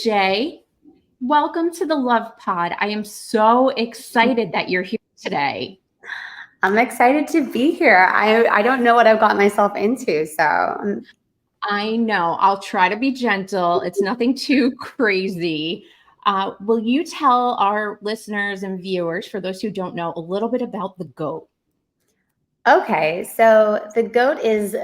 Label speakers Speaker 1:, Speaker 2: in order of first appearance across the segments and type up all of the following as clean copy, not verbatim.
Speaker 1: Jay. Welcome to the Love Pod. I am so excited that you're here today.
Speaker 2: I'm excited to be here. I don't know what I've got myself into, so.
Speaker 1: I know. I'll try to be gentle. It's nothing too crazy. Will you tell our listeners and viewers, for those who don't know, a little bit about the GOAT?
Speaker 2: Okay, so the GOAT is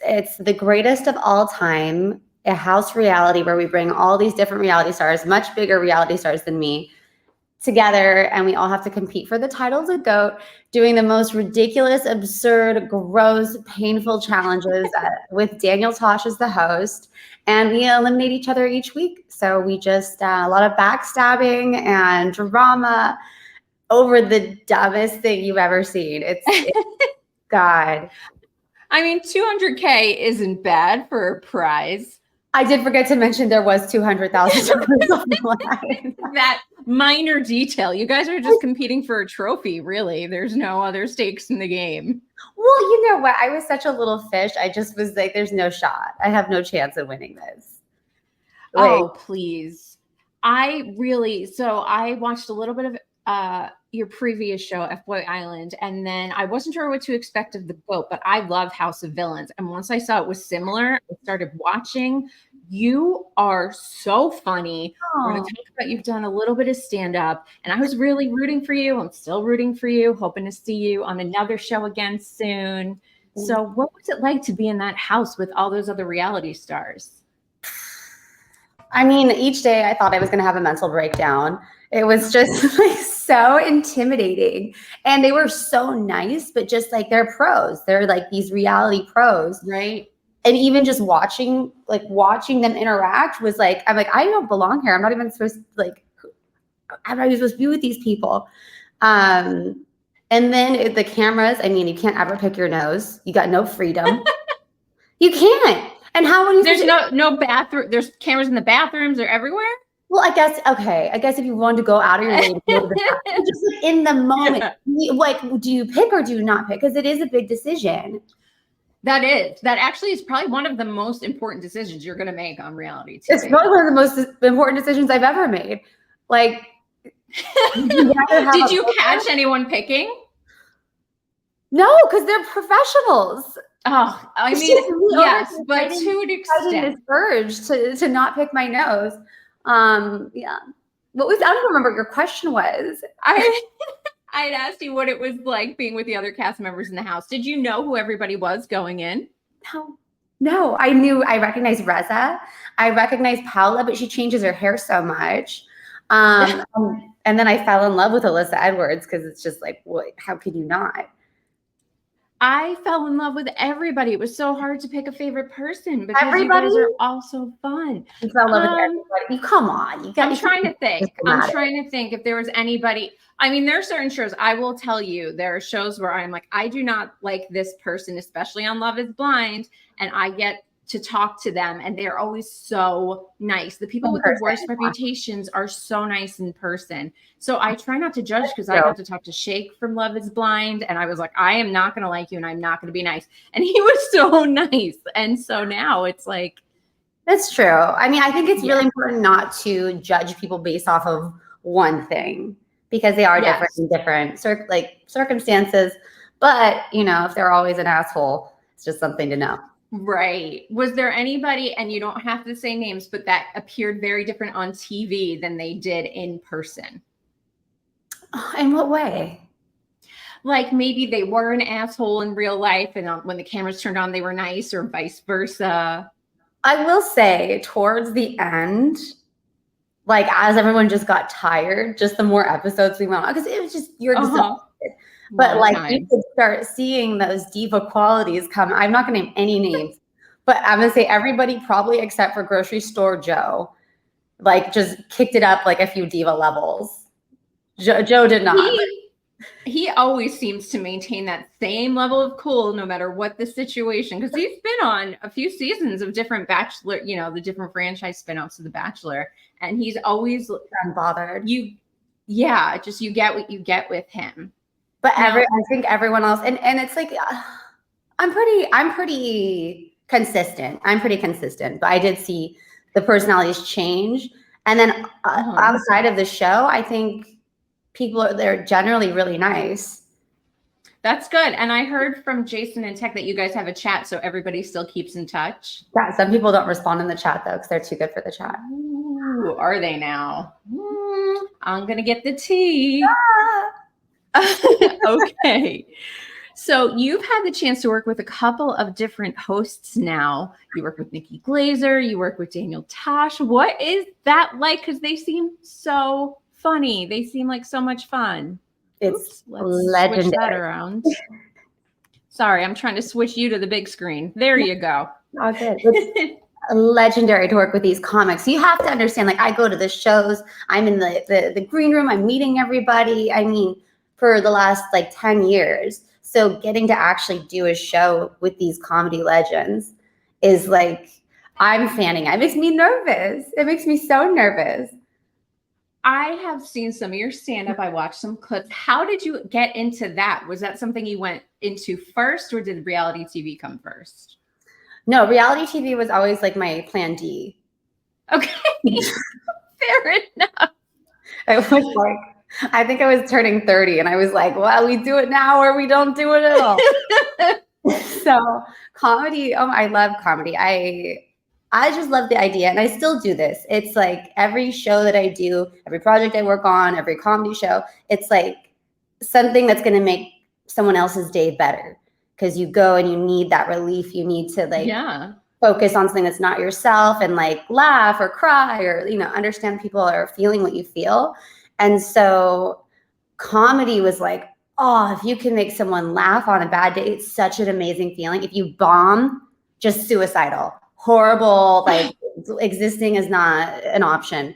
Speaker 2: it's the greatest of all time, a house reality where we bring all these different reality stars, much bigger reality stars than me, together, and we all have to compete for the title of the GOAT, doing the most ridiculous, absurd, gross, painful challenges with Daniel Tosh as the host, and we eliminate each other each week. So we just a lot of backstabbing and drama over the dumbest thing you've ever seen. It's God.
Speaker 1: I mean, 200K isn't bad for a prize.
Speaker 2: I did forget to mention there was 200,000
Speaker 1: that minor detail. You guys are just competing for a trophy, really. There's no other stakes in the game.
Speaker 2: Well, you know what? I was such a little fish. I just was like, there's no shot. I have no chance of winning this.
Speaker 1: Oh, please. I watched a little bit of your previous show, F-Boy Island, and then I wasn't sure what to expect of the GOAT, but I love House of Villains. And once I saw it was similar, I started watching. You are so funny. We're going to talk about you've done a little bit of stand-up, and I was really rooting for you. I'm still rooting for you, hoping to see you on another show again soon. So what was it like to be in that house with all those other reality stars?
Speaker 2: I mean, each day I thought I was going to have a mental breakdown. It was just like so intimidating. And they were so nice, but just like they're pros. They're like these reality pros.
Speaker 1: Right.
Speaker 2: And even just watching them interact was like, I'm like, I don't belong here. I'm not even supposed to, like, I'm not even supposed to be with these people. And then the cameras, I mean, you can't ever pick your nose. You got no freedom. You can't. And how would you?
Speaker 1: There's no bathroom. There's cameras in the bathrooms. They're everywhere.
Speaker 2: Well, I guess if you wanted to go out of your way to go to the bathroom, just like in the moment, like, do you pick or do you not pick? Because it is a big decision.
Speaker 1: That actually is probably one of the most important decisions you're going to make on reality TV.
Speaker 2: It's probably one of the most important decisions I've ever made. Like,
Speaker 1: did you catch anyone picking?
Speaker 2: No, because they're professionals.
Speaker 1: Oh, I mean, yes, but to an extent.
Speaker 2: This urge to not pick my nose. Yeah. What was, I don't remember what your question was.
Speaker 1: I'd asked you what it was like being with the other cast members in the house. Did you know who everybody was going in?
Speaker 2: No. I recognized Reza. I recognized Paula, but she changes her hair so much. And then I fell in love with Alyssa Edwards because it's just like, how could you not?
Speaker 1: I fell in love with everybody. It was so hard to pick a favorite person because you guys are all so fun.
Speaker 2: You fell in love with everybody. You come on.
Speaker 1: I'm trying to think if there was anybody. I mean, there are certain shows. I will tell you, there are shows where I'm like, I do not like this person, especially on Love is Blind, and I get to talk to them, and they're always so nice. The people with the worst reputations are so nice in person. So I try not to judge because I got to talk to Shake from Love is Blind, and I was like, I am not going to like you, and I'm not going to be nice. And he was so nice. And so now it's like.
Speaker 2: That's true. I mean, I think it's really important not to judge people based off of one thing because they are different in different circumstances. But, if they're always an asshole, it's just something to know.
Speaker 1: Right. Was there anybody, and you don't have to say names, but that appeared very different on TV than they did in person?
Speaker 2: In what way?
Speaker 1: Like maybe they were an asshole in real life, and when the cameras turned on, they were nice, or vice versa.
Speaker 2: I will say towards the end, like as everyone just got tired, just the more episodes we went on, because it was just, you're just but like you could start seeing those diva qualities come. I'm not going to name any names, but I'm going to say everybody probably except for Grocery Store Joe, like just kicked it up like a few diva levels. Joe did not.
Speaker 1: He always seems to maintain that same level of cool no matter what the situation, because he's been on a few seasons of different Bachelor, the different franchise spinoffs of The Bachelor, and he's always
Speaker 2: unbothered.
Speaker 1: You get what you get with him.
Speaker 2: But I think everyone else, and it's like, I'm pretty consistent. But I did see the personalities change. And then outside of the show, I think they're generally really nice.
Speaker 1: That's good. And I heard from Jason and Tech that you guys have a chat, so everybody still keeps in touch.
Speaker 2: Yeah, some people don't respond in the chat though, because they're too good for the chat.
Speaker 1: Ooh, are they now? I'm gonna get the tea. Okay. So you've had the chance to work with a couple of different hosts now. You work with Nikki Glazer, you work with Daniel Tosh. What is that like? Because they seem so funny. They seem like so much fun.
Speaker 2: It's
Speaker 1: legendary. Switch that around. Sorry, I'm trying to switch you to the big screen. There you go.
Speaker 2: Oh, good. It's legendary to work with these comics. You have to understand, like, I go to the shows, I'm in the green room, I'm meeting everybody. I mean, for the last like 10 years. So getting to actually do a show with these comedy legends is like, I'm fanning. It makes me nervous. It makes me so nervous.
Speaker 1: I have seen some of your stand-up. I watched some clips. How did you get into that? Was that something you went into first, or did reality TV come first?
Speaker 2: No, reality TV was always like my plan D.
Speaker 1: Okay. Fair enough.
Speaker 2: It was like, I think I was turning 30 and I was like, well, we do it now or we don't do it at all. So comedy, I love comedy. I just love the idea, and I still do this. It's like every show that I do, every project I work on, every comedy show, it's like something that's going to make someone else's day better, because you go and you need that relief. You need to like focus on something that's not yourself and like laugh or cry or, you know, understand people are feeling what you feel. And so comedy was like, oh, if you can make someone laugh on a bad day, it's such an amazing feeling. If you bomb, just suicidal. Horrible, like existing is not an option.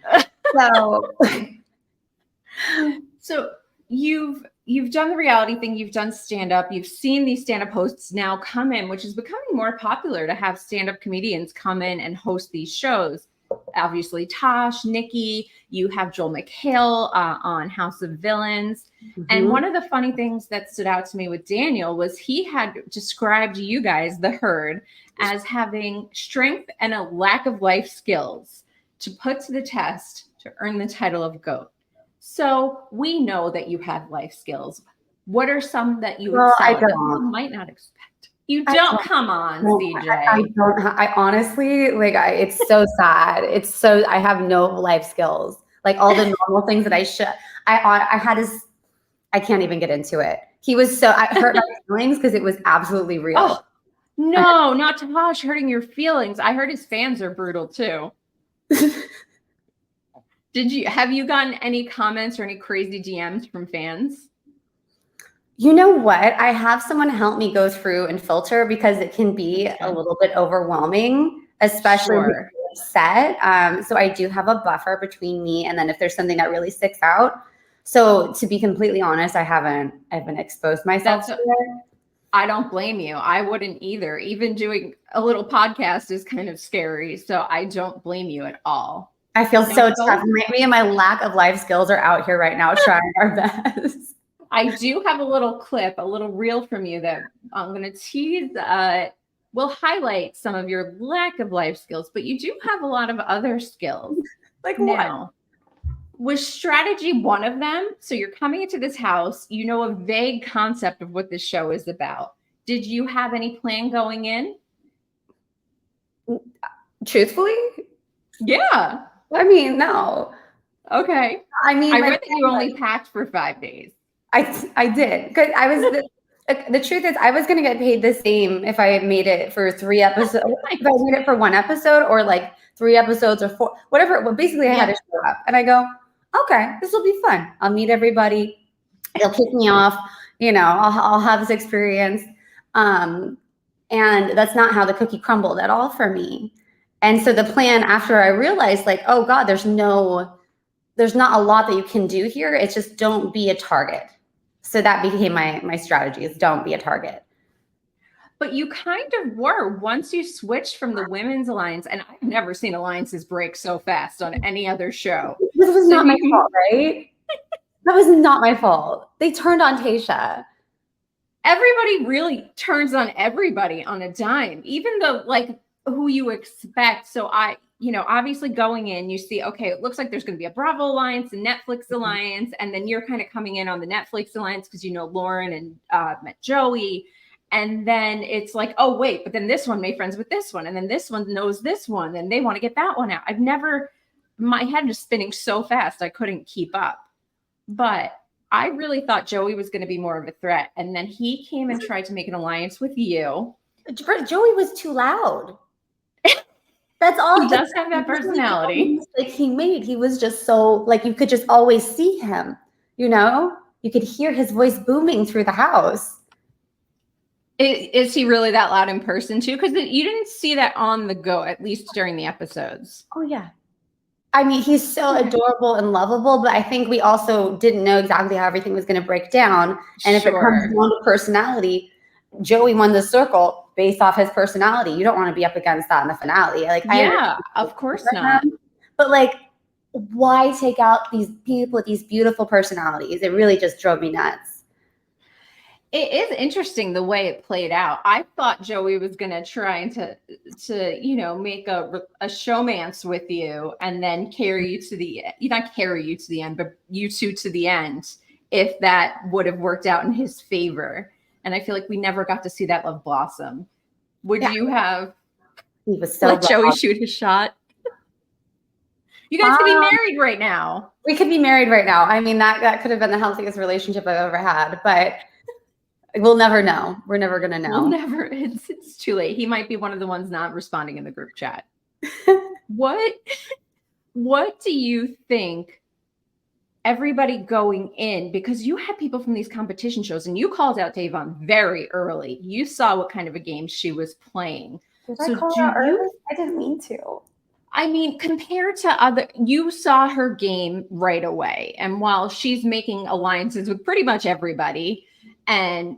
Speaker 1: So you've done the reality thing, you've done stand-up, you've seen these stand-up hosts now come in, which is becoming more popular to have stand-up comedians come in and host these shows. Obviously, Tosh, Nikki, you have Joel McHale on House of Villains. Mm-hmm. And one of the funny things that stood out to me with Daniel was he had described you guys, the herd, as having strength and a lack of life skills to put to the test to earn the title of GOAT. So we know that you have life skills. What are some that you excel at that people might not expect? You don't. Come on, CJ.
Speaker 2: I don't. I honestly, like, it's so sad. It's so, I have no life skills. Like all the normal things that I should. I had his. I can't even get into it. He was so. I hurt my feelings because it was absolutely real.
Speaker 1: Oh, no, not Tosh hurting your feelings. I heard his fans are brutal too. Have you gotten any comments or any crazy DMs from fans?
Speaker 2: You know what? I have someone help me go through and filter, because it can be a little bit overwhelming, especially when you're upset. So I do have a buffer between me and then if there's something that really sticks out. So to be completely honest, I haven't exposed myself to it.
Speaker 1: I don't blame you. I wouldn't either. Even doing a little podcast is kind of scary. So I don't blame you at all.
Speaker 2: I feel so tough. Me and my lack of life skills are out here right now trying our best.
Speaker 1: I do have a little clip, a little reel from you that I'm going to tease. We'll highlight some of your lack of life skills, but you do have a lot of other skills.
Speaker 2: Like
Speaker 1: now, was strategy one of them? So you're coming into this house, you know a vague concept of what this show is about. Did you have any plan going in?
Speaker 2: Truthfully?
Speaker 1: Yeah.
Speaker 2: I mean, no.
Speaker 1: Okay.
Speaker 2: I mean,
Speaker 1: I read that you only packed for 5 days.
Speaker 2: I did, because I was the truth is I was going to get paid the same if I made it for 3 episodes. If I made it for 1 episode or like 3 episodes or 4, whatever. Well, basically I had to show up, and I go, okay, this will be fun. I'll meet everybody. It'll kick me off. You know, I'll have this experience. And that's not how the cookie crumbled at all for me. And so the plan, after I realized, like, oh God, there's not a lot that you can do here. It's just don't be a target. So that became my strategy, is don't be a target.
Speaker 1: But you kind of were once you switched from the women's alliance, and I've never seen alliances break so fast on any other show.
Speaker 2: This was not my fault, right? That was not my fault. They turned on Tayshia.
Speaker 1: Everybody really turns on everybody on a dime, even though like who you expect. So obviously going in, you see, okay, it looks like there's going to be a Bravo alliance and Netflix alliance. And then you're kind of coming in on the Netflix alliance because Lauren and met Joey. And then it's like, oh, wait, but then this one made friends with this one. And then this one knows this one and they want to get that one out. My head was spinning so fast, I couldn't keep up. But I really thought Joey was going to be more of a threat. And then he came and tried to make an alliance with you.
Speaker 2: Joey was too loud. That's all.
Speaker 1: He does have that personality.
Speaker 2: Like he was just so like you could just always see him. You could hear his voice booming through the house.
Speaker 1: Is he really that loud in person too? Because you didn't see that on the go, at least during the episodes.
Speaker 2: Oh yeah. I mean, he's so adorable and lovable, but I think we also didn't know exactly how everything was going to break down. And if it comes down to personality, Joey won the circle based off his personality. You don't want to be up against that in the finale.
Speaker 1: Of course not.
Speaker 2: But why take out these people with these beautiful personalities? It really just drove me nuts.
Speaker 1: It is interesting the way it played out. I thought Joey was going to try to make a showmance with you and then carry you to the not carry you to the end, but you two to the end, if that would have worked out in his favor. And I feel like we never got to see that love blossom. Would you have let Joey shoot his shot? You guys could be married right now.
Speaker 2: We could be married right now. I mean, that could have been the healthiest relationship I've ever had, but we'll never know. We're never going to know.
Speaker 1: We'll never. It's too late. He might be one of the ones not responding in the group chat. What do you think everybody going in, because you had people from these competition shows and you called out Da'Vonne very early. You saw what kind of a game she was playing.
Speaker 2: Did I call her early? I didn't mean to.
Speaker 1: I mean, compared to you saw her game right away. And while she's making alliances with pretty much everybody and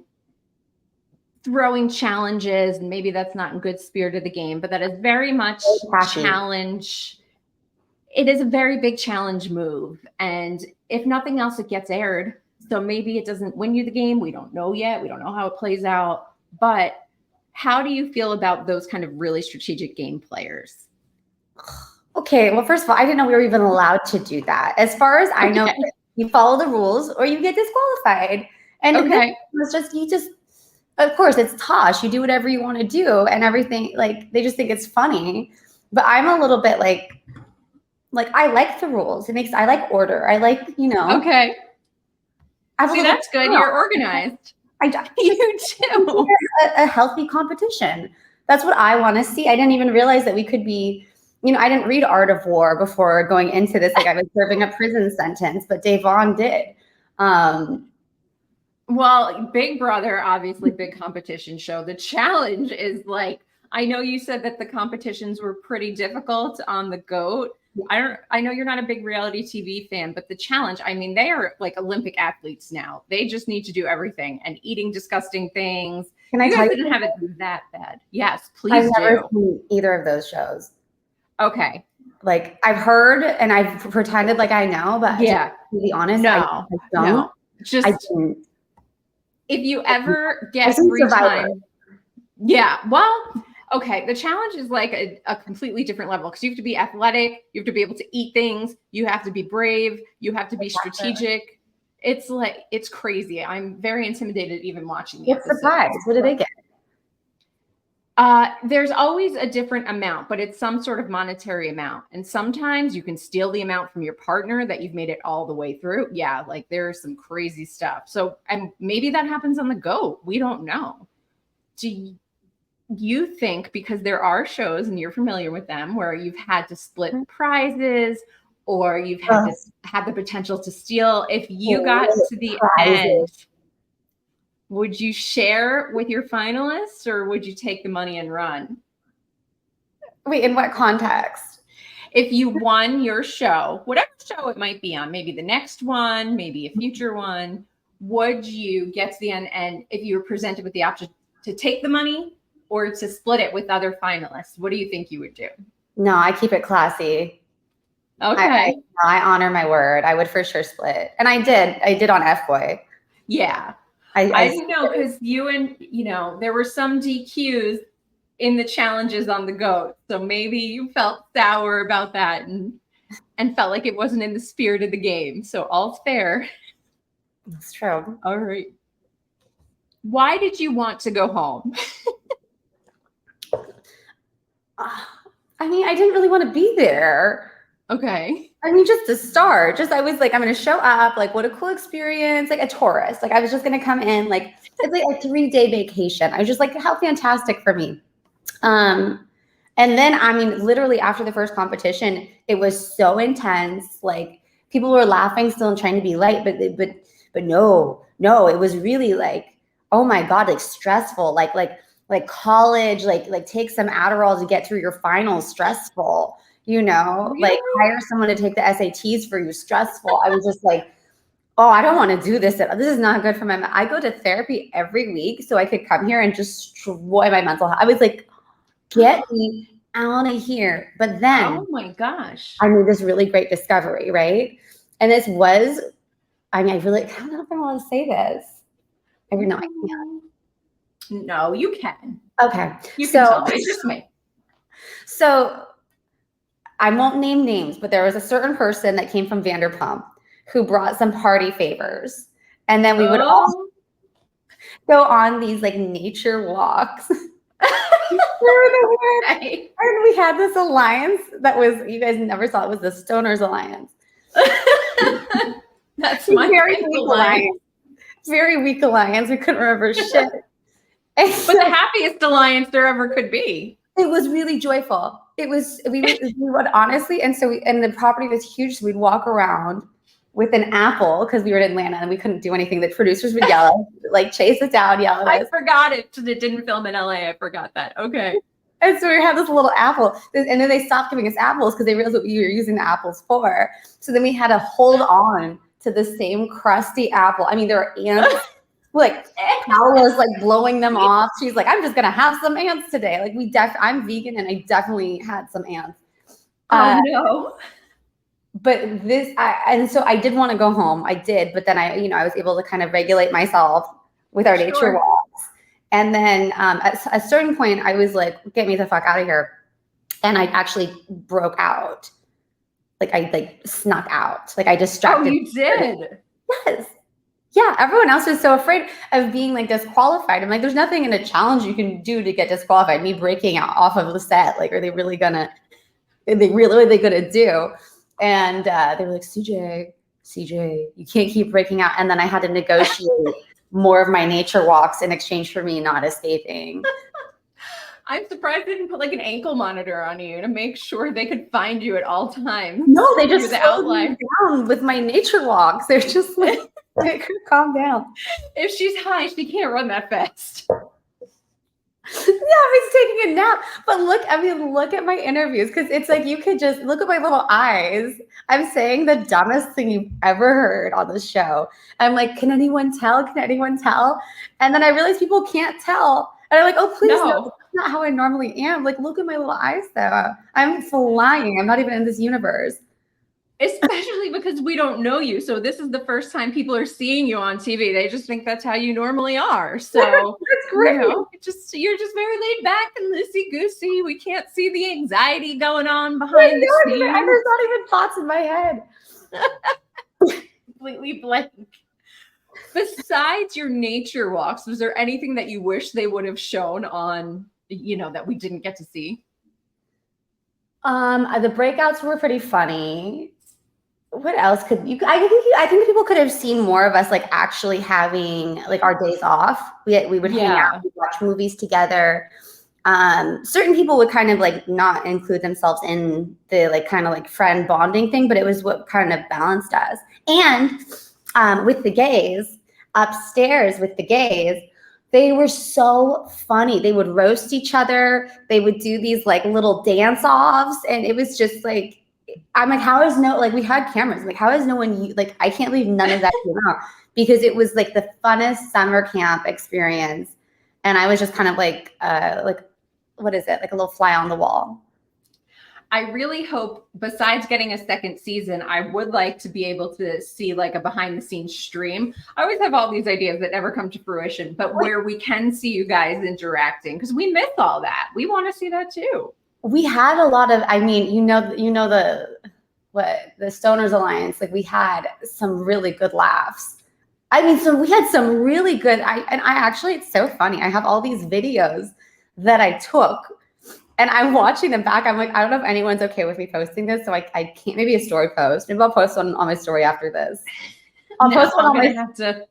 Speaker 1: throwing challenges, and maybe that's not in good spirit of the game, but that is very much challenge. It is a very big challenge move. And if nothing else, it gets aired. So maybe it doesn't win you the game. We don't know yet. We don't know how it plays out. But how do you feel about those kind of really strategic game players?
Speaker 2: Okay, well, first of all, I didn't know we were even allowed to do that. As far as I know, you follow the rules or you get disqualified. And it's of course, it's Tosh. You do whatever you want to do and everything. They just think it's funny. But I'm a little bit I like the rules. I like order. I like,
Speaker 1: Okay. See, that's good. You're organized. You do.
Speaker 2: A healthy competition. That's what I want to see. I didn't even realize that we could be, I didn't read Art of War before going into this. I was serving a prison sentence, but Da'Vonne did.
Speaker 1: Well, Big Brother, obviously big competition show. The challenge is I know you said that the competitions were pretty difficult on the GOAT. I know you're not a big reality TV fan, but the challenge, I mean, they are Olympic athletes now. They just need to do everything and eating disgusting things.
Speaker 2: Can I tell you?
Speaker 1: Didn't have it that bad. Yes, please
Speaker 2: I've never seen either of those shows.
Speaker 1: Okay.
Speaker 2: I've heard and I've pretended I know, but to be honest, I don't.
Speaker 1: No. Just
Speaker 2: I didn't.
Speaker 1: If you ever get free time. Yeah. Well, okay. The challenge is a completely different level because you have to be athletic. You have to be able to eat things. You have to be brave. You have to be strategic. It's crazy. I'm very intimidated even watching.
Speaker 2: What's the prize? What do they get?
Speaker 1: There's always a different amount, but it's some sort of monetary amount. And sometimes you can steal the amount from your partner that you've made it all the way through. Yeah, there's some crazy stuff. So, and maybe that happens on the GOAT. We don't know. Do you think, because there are shows and you're familiar with them where you've had to split prizes or you've had the potential to steal, if you got to the end, would you share with your finalists or would you take the money and run?
Speaker 2: Wait, in what context?
Speaker 1: If you won your show, whatever show it might be on, maybe the next one, maybe a future one, would you get to the end and if you were presented with the option to take the money or to split it with other finalists, what do you think you would do?
Speaker 2: No, I keep it classy.
Speaker 1: Okay.
Speaker 2: I honor my word. I would for sure split. And I did on F-Boy.
Speaker 1: Yeah. I know because you and, there were some DQs in the challenges on the goat. So maybe you felt sour about that and felt like it wasn't in the spirit of the game. So all's fair.
Speaker 2: That's true.
Speaker 1: All right. Why did you want to go home?
Speaker 2: I mean, I didn't really want to be there.
Speaker 1: Okay.
Speaker 2: I mean, just to start, I was like, I'm going to show up. Like, what a cool experience. Like a tourist. Like, I was just going to come in. Like, it's like a 3-day vacation. I was just like, how fantastic for me. And then, I mean, literally after the first competition, it was so intense. Like, people were laughing still and trying to be light, but no, it was really like, oh my God, like stressful, like college, like take some Adderall to get through your finals, stressful, you know,
Speaker 1: Really?
Speaker 2: like hire someone to take the SATs for you, stressful. I was just like, oh, I don't want to do this. This is not good for my, I go to therapy every week so I could come here and destroy my mental health. I was like, get me out of here. But then,
Speaker 1: oh my gosh,
Speaker 2: I made this really great discovery, right? And this was, I mean, I don't know if I want to say this. I don't know. I can't.
Speaker 1: No, you can.
Speaker 2: Okay.
Speaker 1: You can tell me. It's just me.
Speaker 2: So I won't name names, but there was a certain person that came from Vanderpump who brought some party favors. And then we would all go on these like nature walks. And we had this alliance that was, you guys never saw it, was the Stoners Alliance.
Speaker 1: That's my
Speaker 2: very weak alliance. Very weak alliance. We couldn't remember shit.
Speaker 1: But the happiest alliance there ever could be.
Speaker 2: It was really joyful. It was, we would honestly, and the property was huge. So we'd walk around with an apple because we were in Atlanta and we couldn't do anything. The producers would yell, like chase us down, yell at us.
Speaker 1: I forgot it. It didn't film in LA. I forgot that. Okay.
Speaker 2: And so we had this little apple, and then they stopped giving us apples because they realized what we were using the apples for. So then we had to hold on to the same crusty apple. I mean, there were ants. Like Paola's like blowing them off. She's like, I'm just gonna have some ants today. Like I'm vegan and I definitely had some ants.
Speaker 1: Oh no.
Speaker 2: But and so I did want to go home. I did, but then I was able to kind of regulate myself with our nature walks. And then at a certain point, I was like, get me the fuck out of here. And I actually broke out. Like I snuck out. Like I distracted.
Speaker 1: Oh, you did?
Speaker 2: Yes. Yeah, everyone else is so afraid of being like disqualified. I'm like, there's nothing in a challenge you can do to get disqualified. Me breaking out off of the set, like, are they really gonna do? And they were like, CJ, you can't keep breaking out. And then I had to negotiate more of my nature walks in exchange for me not escaping.
Speaker 1: I'm surprised they didn't put like an ankle monitor on you to make sure they could find you at all times.
Speaker 2: No, they just slowed me down with my nature walks. They're just like, calm down.
Speaker 1: If she's high, she can't run that fast.
Speaker 2: Yeah, I was taking a nap. But look at my interviews, because it's like you could just look at my little eyes. I'm saying the dumbest thing you've ever heard on the show. I'm like, can anyone tell? Can anyone tell? And then I realized people can't tell. And I'm like, oh, please, no, that's not how I normally am. Like, look at my little eyes, though. I'm flying. I'm not even in this universe.
Speaker 1: Especially because we don't know you. So this is the first time people are seeing you on TV. They just think that's how you normally are. So
Speaker 2: that's great.
Speaker 1: You're just very laid back and loosey-goosey. We can't see the anxiety going on behind the scenes.
Speaker 2: There's not even thoughts in my head.
Speaker 1: Completely blank. Besides your nature walks, was there anything that you wish they would have shown on, that we didn't get to see?
Speaker 2: The breakouts were pretty funny. What else could you? I think people could have seen more of us like actually having like our days off. We would hang out, we'd watch movies together. Certain people would kind of like not include themselves in the like kind of like friend bonding thing, but it was what kind of balanced us. And with the gays upstairs with the gays, they were so funny. They would roast each other. They would do these like little dance offs, and it was just like. I'm like, we had cameras. Like, how is no one, like, I can't believe none of that came out, because it was like the funnest summer camp experience. And I was just kind of like, what is it? Like a little fly on the wall.
Speaker 1: I really hope, besides getting a second season, I would like to be able to see like a behind the scenes stream. I always have all these ideas that never come to fruition, but where we can see you guys interacting, because we miss all that. We want to see that too.
Speaker 2: We had a lot of, I mean, the Stoners Alliance, like we had some really good laughs. I mean, so we had some really good, actually, it's so funny. I have all these videos that I took and I'm watching them back. I'm like, I don't know if anyone's okay with me posting this. So I can't, maybe a story post. Maybe I'll post one on my story after this. I'll post one on my.
Speaker 1: Have to.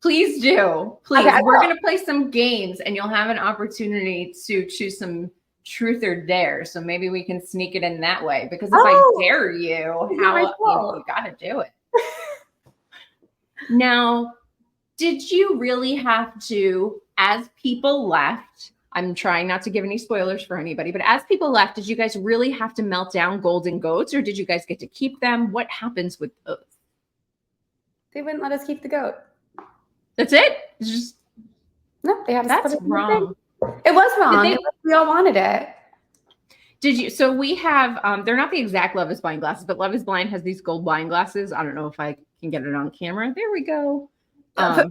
Speaker 1: Please do. Please. Okay, we're going to play some games and you'll have an opportunity to choose some truth or dare. So maybe we can sneak it in that way. Because if I dare you, you got to do it. Now, did you really have to, as people left, I'm trying not to give any spoilers for anybody, but as people left, did you guys really have to melt down golden goats or did you guys get to keep them? What happens with those?
Speaker 2: They wouldn't let us keep the goat.
Speaker 1: That's it? It's just
Speaker 2: no, they have.
Speaker 1: That's wrong.
Speaker 2: It was wrong. We all wanted it.
Speaker 1: Did you? So we have, they're not the exact Love is Blind glasses, but Love is Blind has these gold wine glasses. I don't know if I can get it on camera. There we go.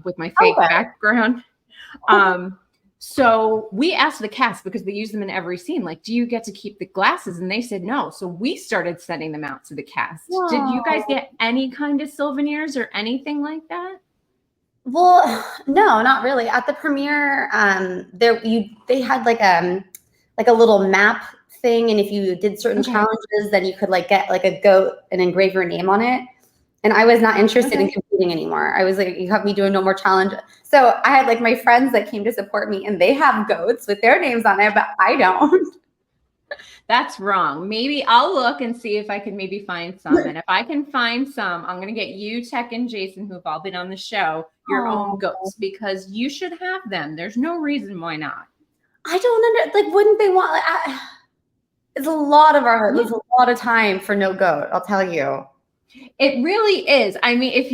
Speaker 1: With my fake background. So we asked the cast because they use them in every scene, like, do you get to keep the glasses? And they said no. So we started sending them out to the cast. Whoa. Did you guys get any kind of souvenirs or anything like that?
Speaker 2: Well, no, not really. At the premiere, they had like a little map thing, and if you did certain challenges, then you could like get like a goat and engrave your name on it. And I was not interested in competing anymore. I was like, you have me doing no more challenge. So I had like my friends that came to support me and they have goats with their names on it, but I don't.
Speaker 1: That's wrong. Maybe I'll look and see if I can maybe find some. And if I can find some, I'm going to get you, Tech, and Jason, who've all been on the show, your own goats because you should have them. There's no reason why not.
Speaker 2: I don't like, wouldn't they want, like, it's a lot of our, it's a lot of time for no goat. I'll tell you.
Speaker 1: It really is. I mean, if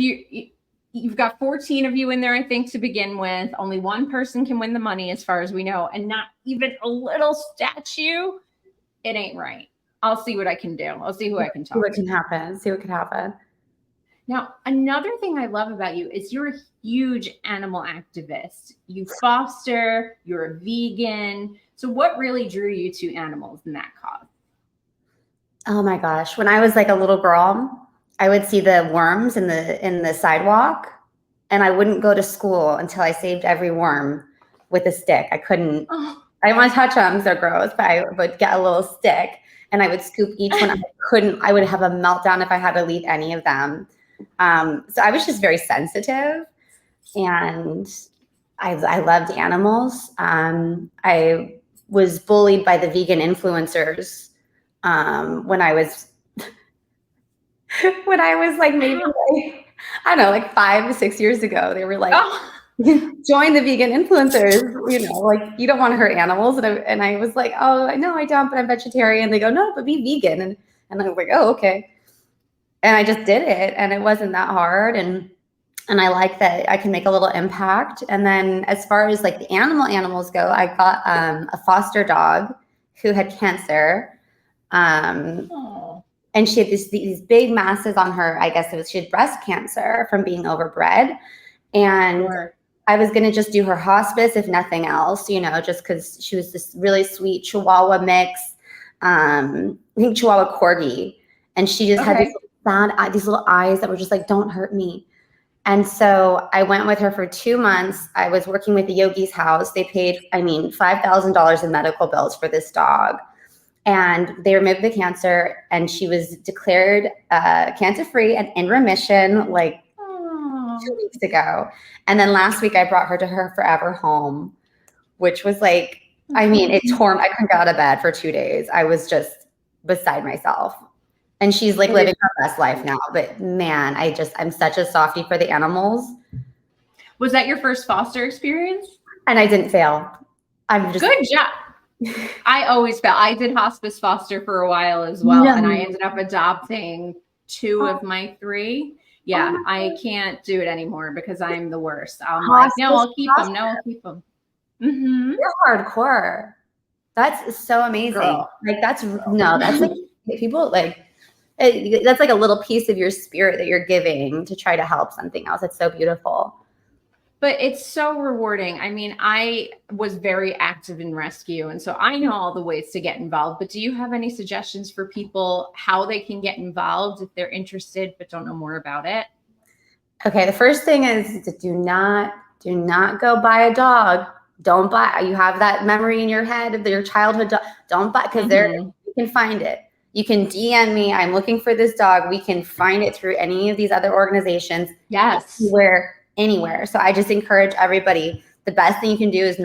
Speaker 1: you've got 14 of you in there, I think, to begin with, only one person can win the money as far as we know, and not even a little statue, it ain't right. I'll see what I can do. I'll see who I can talk to.
Speaker 2: See what can happen. See what can happen.
Speaker 1: Now, another thing I love about you is you're a huge animal activist. You foster, you're a vegan. So what really drew you to animals in that cause?
Speaker 2: Oh my gosh. When I was like a little girl, I would see the worms in the sidewalk, and I wouldn't go to school until I saved every worm with a stick. I couldn't. Oh. I didn't want to touch them; they're gross. But I would get a little stick, and I would scoop each one. I would have a meltdown if I had to leave any of them. So I was just very sensitive, and I loved animals. I was bullied by the vegan influencers when I was. When I was like maybe like, I don't know, like 5 or 6 years ago, they were like, join the vegan influencers, you know, like you don't want to hurt animals. And I was like, oh, no, I don't, but I'm vegetarian. They go, no, but be vegan. And I was like, oh, okay. And I just did it, and it wasn't that hard. And I like that I can make a little impact. And then as far as like the animals go, I got a foster dog who had cancer. And she had these big masses on her. I guess she had breast cancer from being overbred. And I was going to just do her hospice, if nothing else, you know, just because she was this really sweet Chihuahua mix. I think Chihuahua Corgi. And she just had these little eyes that were just like, don't hurt me. And so I went with her for 2 months. I was working with the Yogi's house. They paid, $5,000 in medical bills for this dog. And they removed the cancer, and she was declared cancer-free and in remission like 2 weeks ago. And then last week I brought her to her forever home, which was like, it tore me. I couldn't get out of bed for 2 days. I was just beside myself. And she's like living her best life now. But man, I'm such a softie for the animals.
Speaker 1: Was that your first foster experience?
Speaker 2: And I didn't fail.
Speaker 1: Good job. I always felt I did hospice foster for a while as well. And I ended up adopting 2 of my 3. Yeah, I can't do it anymore because I'm the worst. I'm like, no, I'll keep them. No, I'll keep them. Mm-hmm.
Speaker 2: You're hardcore. That's so amazing.
Speaker 1: Girl.
Speaker 2: Like that's like people like that's like a little piece of your spirit that you're giving to try to help something else. It's so beautiful.
Speaker 1: But it's so rewarding. I mean, I was very active in rescue, and so I know all the ways to get involved. But do you have any suggestions for people how they can get involved if they're interested but don't know more about it?
Speaker 2: Okay, the first thing is to do not go buy a dog. Don't buy. You have that memory in your head of your childhood dog. Don't buy, because you can find it. You can DM me. I'm looking for this dog. We can find it through any of these other organizations.
Speaker 1: Yes.
Speaker 2: Anywhere. So I just encourage everybody. The best thing you can do is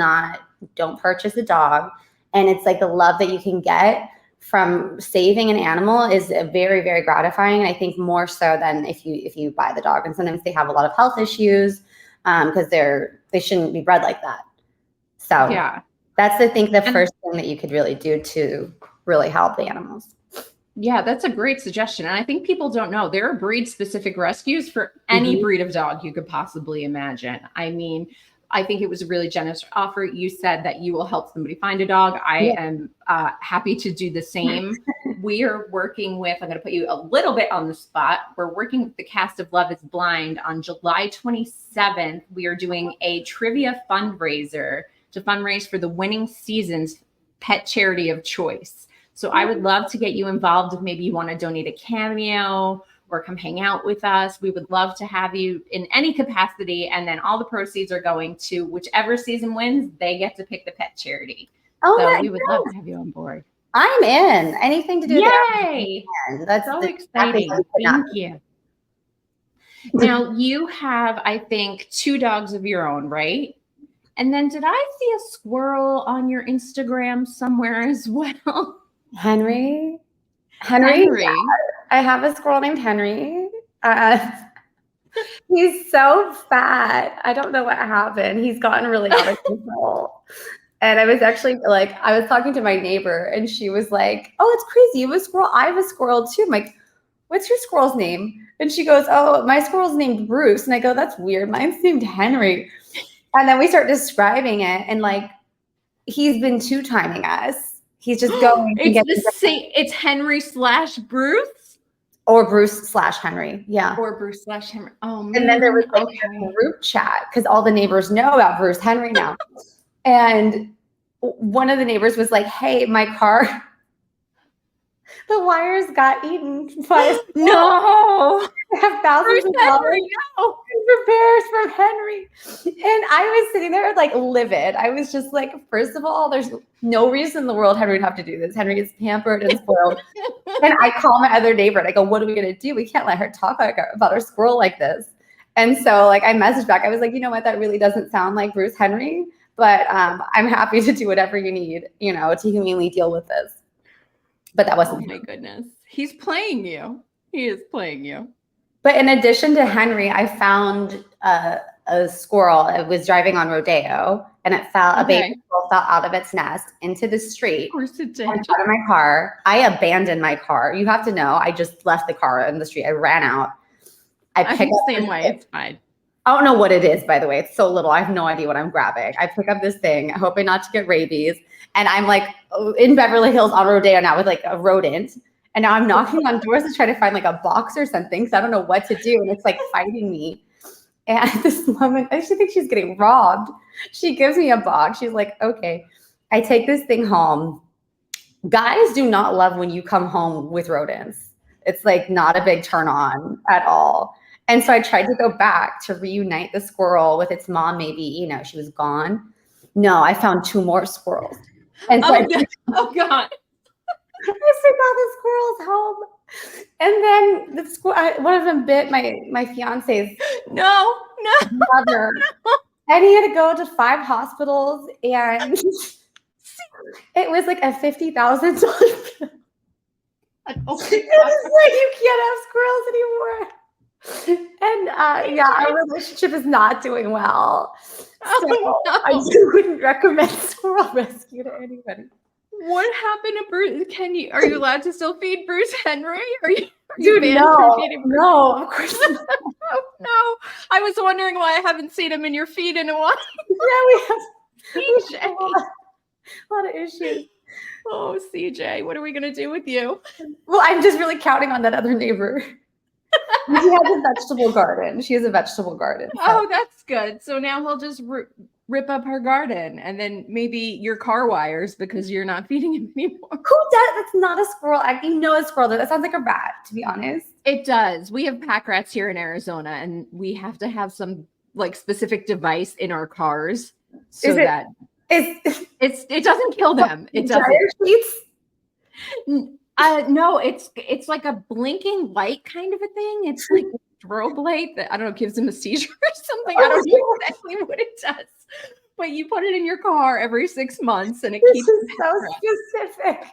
Speaker 2: don't purchase a dog. And it's like the love that you can get from saving an animal is very, very gratifying. And I think more so than if you buy the dog. And sometimes they have a lot of health issues because they shouldn't be bred like that. So
Speaker 1: yeah,
Speaker 2: that's the first thing that you could really do to really help the animals.
Speaker 1: Yeah, that's a great suggestion. And I think people don't know there are breed specific rescues for any breed of dog you could possibly imagine. I mean, I think it was a really generous offer. You said that you will help somebody find a dog. I am happy to do the same. We are working with, I'm going to put you a little bit on the spot. We're working with the cast of Love is Blind on July 27th. We are doing a trivia fundraiser to fundraise for the winning season's pet charity of choice. So I would love to get you involved if maybe you want to donate a cameo or come hang out with us. We would love to have you in any capacity. And then all the proceeds are going to whichever season wins, they get to pick the pet charity. So we would love to have you on board.
Speaker 2: I'm in. Anything to do with
Speaker 1: Yay! That's so exciting. Thank you. Now you have, I think, 2 dogs of your own, right? And then did I see a squirrel on your Instagram somewhere as well?
Speaker 2: Henry. Yeah. I have a squirrel named Henry. He's so fat. I don't know what happened. He's gotten really out of control. And I was actually I was talking to my neighbor and she was like, oh, it's crazy. You have a squirrel. I have a squirrel too. I'm like, what's your squirrel's name? And she goes, oh, my squirrel's named Bruce. And I go, that's weird. Mine's named Henry. And then we start describing it. And he's been 2-timing us. He's just going.
Speaker 1: It's Henry/Bruce?
Speaker 2: Or Bruce/Henry. Yeah.
Speaker 1: Or Bruce/Henry. Oh, man.
Speaker 2: And then there was a group chat because all the neighbors know about Bruce Henry now. And one of the neighbors was like, hey, my car, the wires got eaten by
Speaker 1: no.
Speaker 2: I have thousands of dollars repairs from Henry. And I was sitting there livid. I was just like, first of all, there's no reason in the world Henry would have to do this. Henry is pampered and spoiled. And I call my other neighbor and I go, what are we going to do? We can't let her talk about our squirrel like this. And so I messaged back. I was like, you know what? That really doesn't sound like Bruce Henry, but I'm happy to do whatever you need, to humanely deal with this. But that wasn't.
Speaker 1: Oh my goodness. He's playing you. He is playing you.
Speaker 2: But in addition to Henry, I found a squirrel. It was driving on Rodeo, and a baby squirrel fell out of its nest into the street.
Speaker 1: Of course it did.
Speaker 2: Out of my car. I abandoned my car. You have to know, I just left the car in the street. I ran out. I picked up
Speaker 1: the same way. It's fine.
Speaker 2: I don't know what it is, by the way. It's so little. I have no idea what I'm grabbing. I pick up this thing, hoping not to get rabies. And I'm in Beverly Hills on Rodeo now with a rodent. And now I'm knocking on doors to try to find a box or something because I don't know what to do. And it's fighting me. And at this moment, I actually think she's getting robbed. She gives me a box. She's like, okay. I take this thing home. Guys do not love when you come home with rodents. It's not a big turn on at all. And so I tried to go back to reunite the squirrel with its mom. Maybe, she was gone. No, I found 2 more squirrels. And so
Speaker 1: oh God.
Speaker 2: I took all the squirrels home. And then one of them bit my fiance's mother. And he had to go to 5 hospitals. And it was a $50,000 bill. You can't have squirrels anymore. And our relationship is not doing well. So I wouldn't recommend squirrel rescue to anybody.
Speaker 1: What happened to Bruce? Are you allowed to still feed Bruce Henry?
Speaker 2: Dude, no, of course not.
Speaker 1: No. I was wondering why I haven't seen him in your feed in a while.
Speaker 2: Yeah, we have a lot of issues.
Speaker 1: Oh, CJ, what are we gonna do with you?
Speaker 2: Well, I'm just really counting on that other neighbor. She has a vegetable garden. She has a vegetable garden. So.
Speaker 1: Oh, that's good. So now he'll just rip up her garden, and then maybe your car wires because you're not feeding him anymore.
Speaker 2: Who does? That's not a squirrel. You know a squirrel. That sounds like a rat, to be honest.
Speaker 1: It does. We have pack rats here in Arizona, and we have to have some like specific device in our cars so that it doesn't kill them. It doesn't. No, it's like a blinking light kind of a thing. It's like a strobe light that I don't know gives him a seizure or something. I don't know exactly what it does, but you put it in your car every 6 months, and it keeps.
Speaker 2: This is so specific.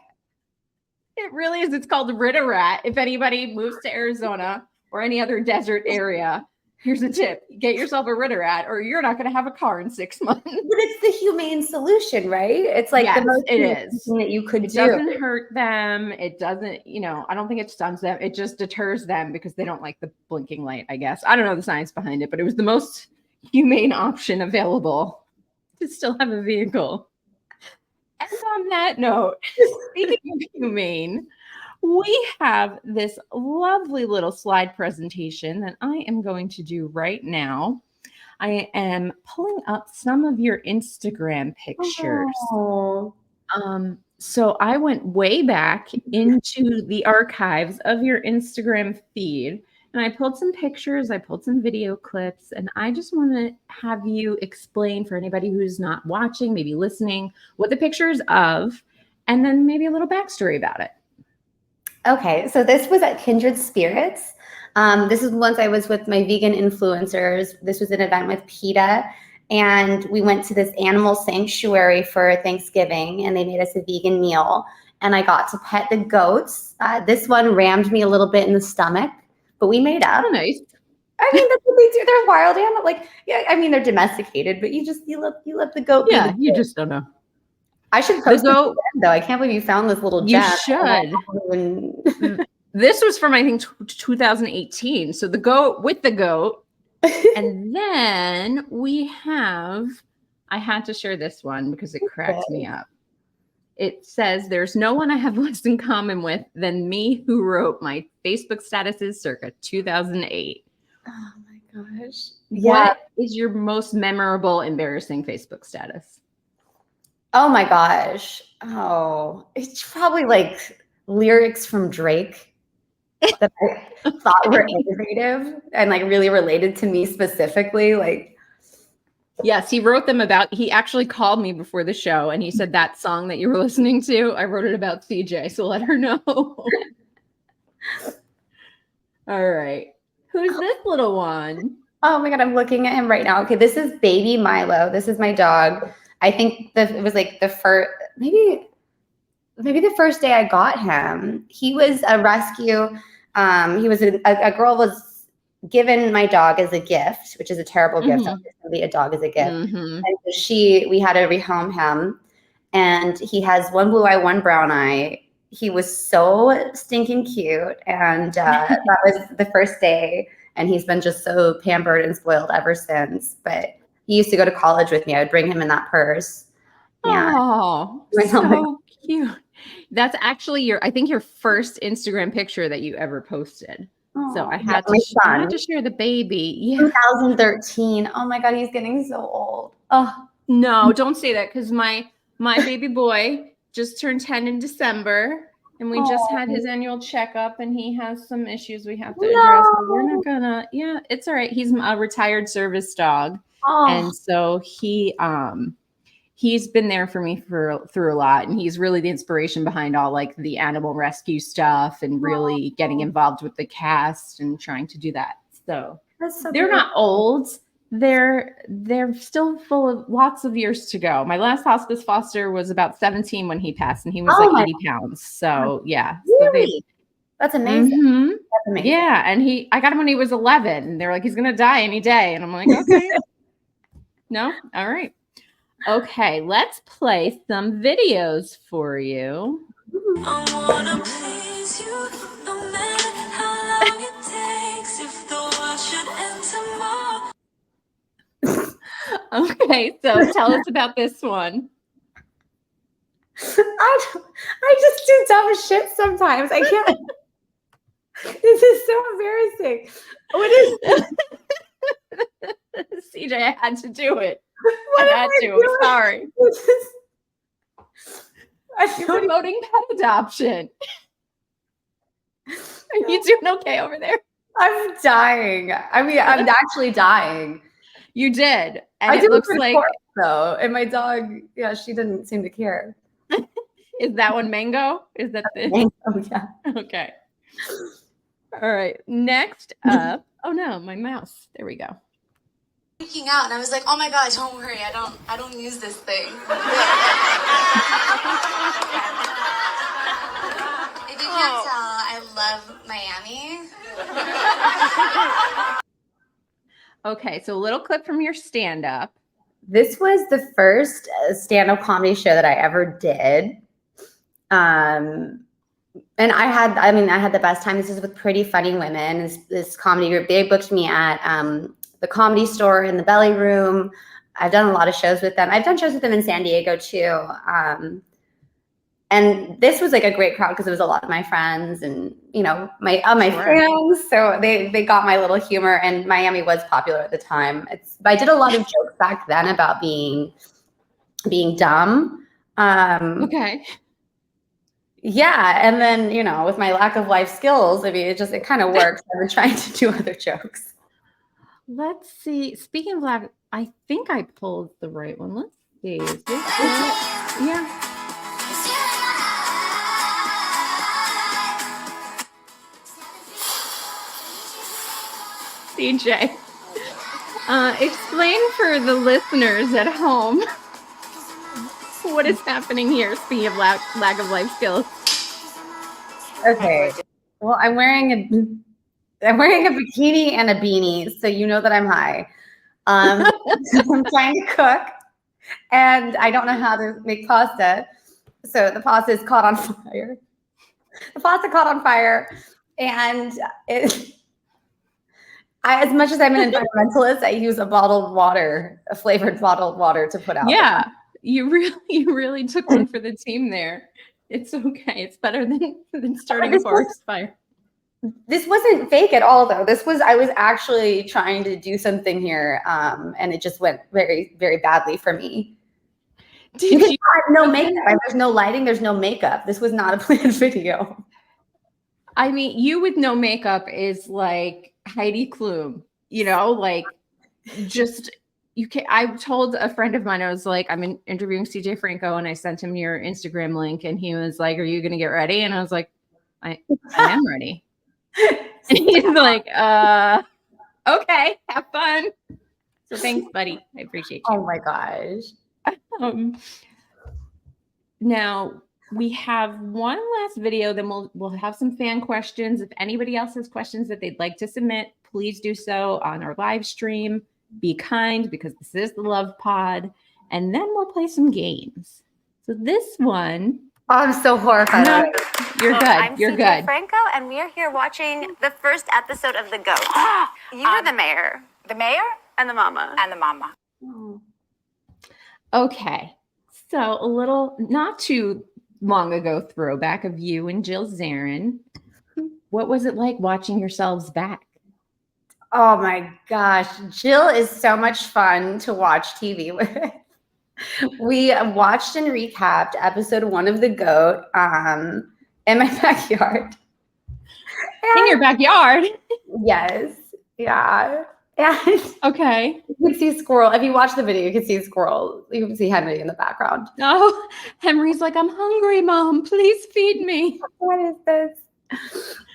Speaker 1: It really is. It's called Rid-A-Rat. If anybody moves to Arizona or any other desert area, here's a tip. Get yourself a Rid-A-Rat or you're not going to have a car in 6 months. But
Speaker 2: it's the humane solution, right? It's like the most humane thing that you could do.
Speaker 1: It doesn't hurt them. It doesn't, I don't think it stuns them. It just deters them because they don't like the blinking light, I guess. I don't know the science behind it, but it was the most humane option available to still have a vehicle. And on that note, speaking of humane, we have this lovely little slide presentation that I am going to do right now. I am pulling up some of your Instagram pictures.
Speaker 2: Oh.
Speaker 1: So I went way back into the archives of your Instagram feed, and I pulled some pictures, I pulled some video clips, and I just want to have you explain for anybody who's not watching, maybe listening, what the picture is of, and then maybe a little backstory about it.
Speaker 2: Okay, so this was at Kindred Spirits. This is once I was with my vegan influencers. This was an event with PETA, and we went to this animal sanctuary for Thanksgiving, and they made us a vegan meal, and I got to pet the goats. This one rammed me a little bit in the stomach, but we made up.
Speaker 1: Oh, nice.
Speaker 2: I mean, that's what they do. They're wild animals. Like, yeah, I mean, they're domesticated, but you let the goat.
Speaker 1: Yeah, you just don't know.
Speaker 2: I should post it again, though. I can't believe you found this little gem.
Speaker 1: You should. This was from, I think, 2018. So the goat with the goat. And then we have, I had to share this one because it cracked me up. It says, there's no one I have less in common with than me who wrote my Facebook statuses circa 2008.
Speaker 2: Oh my gosh.
Speaker 1: What is your most memorable, embarrassing Facebook status?
Speaker 2: Oh my gosh. Oh, it's probably like lyrics from Drake that I thought were innovative and like really related to me specifically. Like,
Speaker 1: yes, he wrote them about, he actually called me before the show and he said that song that you were listening to, I wrote it about CJ, so let her know. All right. Who's this little one?
Speaker 2: Oh my God, I'm looking at him right now. Okay, this is baby Milo. This is my dog. I think it was like the first, maybe the first day I got him. He was a rescue. He was a girl was given my dog as a gift, which is a terrible gift. Obviously, a dog is a gift. And so we had to rehome him, and he has one blue eye, one brown eye. He was so stinking cute, and that was the first day. And he's been just so pampered and spoiled ever since. But he used to go to college with me. I would bring him in that purse. Yeah.
Speaker 1: Oh, so cute. That's actually I think your first Instagram picture that you ever posted. Oh, so I had to share the baby. Yeah.
Speaker 2: 2013. Oh my God, he's getting so old. Oh
Speaker 1: no, don't say that because my baby boy just turned 10 in December. And we just had his annual checkup, and he has some issues we have to address. But we're not gonna. Yeah, it's all right. He's a retired service dog, and so he's been there for me through a lot, and he's really the inspiration behind all like the animal rescue stuff, and really getting involved with the cast and trying to do that. So they're not old. They're still full of lots of years to go. My last hospice foster was about 17 when he passed, and he was like 80 pounds. So yeah.
Speaker 2: Really? So that's amazing.
Speaker 1: That's amazing. Yeah. And I got him when he was 11, and they're like, he's going to die any day. And I'm like, okay. No. All right. Okay. Let's play some videos for you. I wanna please you, no matter how long it takes, if the world should end tomorrow. Okay, so tell us about this one.
Speaker 2: I just do dumb shit sometimes. I can't. This is so embarrassing. What is
Speaker 1: CJ, I had to do it.
Speaker 2: what
Speaker 1: I had to. I'm sorry. You're
Speaker 2: doing?
Speaker 1: promoting pet adoption. Are you doing okay over there?
Speaker 2: I'm dying. I mean, I'm actually dying.
Speaker 1: You did. And
Speaker 2: I
Speaker 1: it looks
Speaker 2: look
Speaker 1: like,
Speaker 2: though. And my dog, yeah, she didn't seem to care.
Speaker 1: is that one Mango? Is that the
Speaker 2: Mango, yeah.
Speaker 1: Okay. All right. Next up. Oh no, my mouse. There we go.
Speaker 3: Freaking out, and I was like, "Oh my God, don't worry, I don't use this thing." If you can't tell, I love Miami.
Speaker 1: Okay, so a little clip from your stand-up.
Speaker 2: This was the first stand-up comedy show that I ever did. And I had the best time. This is with Pretty Funny Women, this comedy group. They booked me at the Comedy Store in the Belly Room. I've done a lot of shows with them. I've done shows with them in San Diego too. And this was like a great crowd because it was a lot of my friends and, you know, my fans. So they got my little humor, and Miami was popular at the time. I did a lot of jokes back then about being dumb.
Speaker 1: Okay.
Speaker 2: Yeah, and then, you know, with my lack of life skills, I mean, it kind of works. I've been trying to do other jokes.
Speaker 1: Let's see. Speaking of lack, I think I pulled the right one. Let's see. Is this it? Yeah. CJ, explain for the listeners at home what is happening here. Speaking of lack of life skills.
Speaker 2: Okay. Well, I'm wearing a bikini and a beanie, so you know that I'm high. I'm trying to cook, and I don't know how to make pasta, so the pasta is caught on fire. The pasta caught on fire, and as much as I'm an environmentalist, I use a flavored bottled water to put out.
Speaker 1: Yeah, you really took one for the team there. It's okay. It's better than starting a forest fire.
Speaker 2: This wasn't fake at all, though. I was actually trying to do something here, and it just went very, very badly for me. No makeup. There's no lighting. There's no makeup. This was not a planned video.
Speaker 1: I mean, you with no makeup is like Heidi Klum, you know, like just you can't. I told a friend of mine, I was like, I'm interviewing CJ Franco, and I sent him your Instagram link, and he was like, "Are you going to get ready?" And I was like, I am ready. And he's like, okay, have fun. So thanks, buddy. I appreciate you.
Speaker 2: Oh my gosh.
Speaker 1: Now we have one last video, then we'll have some fan questions. If anybody else has questions that they'd like to submit, please do so on our live stream. Be kind, because this is the Love Pod. And then we'll play some games. So this one.
Speaker 2: Oh, I'm so horrified.
Speaker 1: No, you're good.
Speaker 4: I'm
Speaker 1: You're
Speaker 4: CJ
Speaker 1: good.
Speaker 4: Franco, and we are here watching the first episode of The Goat. You're the mayor.
Speaker 3: The mayor
Speaker 4: And the mama.
Speaker 3: and the mama.
Speaker 1: Okay. So a little not too long ago throwback of you and Jill Zarin. What was it like watching yourselves back?
Speaker 2: Oh my gosh. Jill is so much fun to watch TV with. We watched and recapped episode 1 of The Goat in my backyard.
Speaker 1: In your backyard?
Speaker 2: Yes. Yeah. And
Speaker 1: Okay.
Speaker 2: you can see squirrel. If you watch the video, you can see squirrel. You can see Henry in the background.
Speaker 1: Oh, Henry's like, I'm hungry, Mom. Please feed me.
Speaker 2: What is this?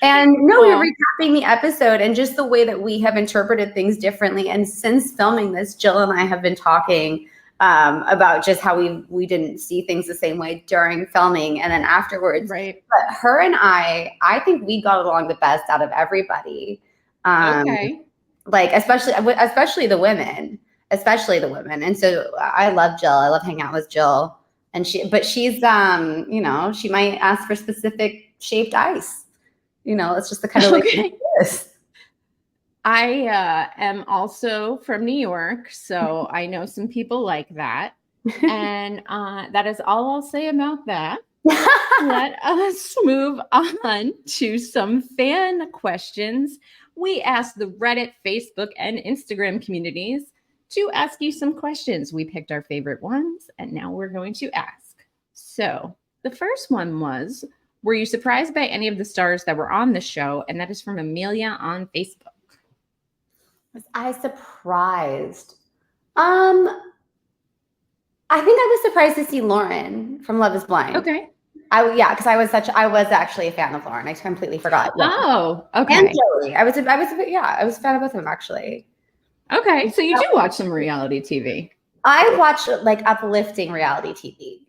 Speaker 2: And no, we were recapping the episode and just the way that we have interpreted things differently. And since filming this, Jill and I have been talking about just how we didn't see things the same way during filming and then afterwards.
Speaker 1: Right.
Speaker 2: But her and I think we got along the best out of everybody.
Speaker 1: Okay.
Speaker 2: Like especially the women. And so I love Jill. I love hanging out with Jill. And she's you know, she might ask for specific shaped ice. You know, it's just the kind of way it is.
Speaker 1: I am also from New York, so I know some people like that. And that is all I'll say about that. Let us move on to some fan questions. We asked the Reddit, Facebook, and Instagram communities to ask you some questions. We picked our favorite ones, and now we're going to ask. So the first one was, were you surprised by any of the stars that were on the show? And that is from Amelia on Facebook.
Speaker 2: Was I surprised? I think I was surprised to see Lauren from Love is Blind.
Speaker 1: Okay.
Speaker 2: Because I was actually a fan of Lauren. I completely forgot. Yeah.
Speaker 1: Oh, okay.
Speaker 2: And Joey. I was a fan of both of them actually.
Speaker 1: Okay. So you do watch some reality TV.
Speaker 2: I watch like uplifting reality TV.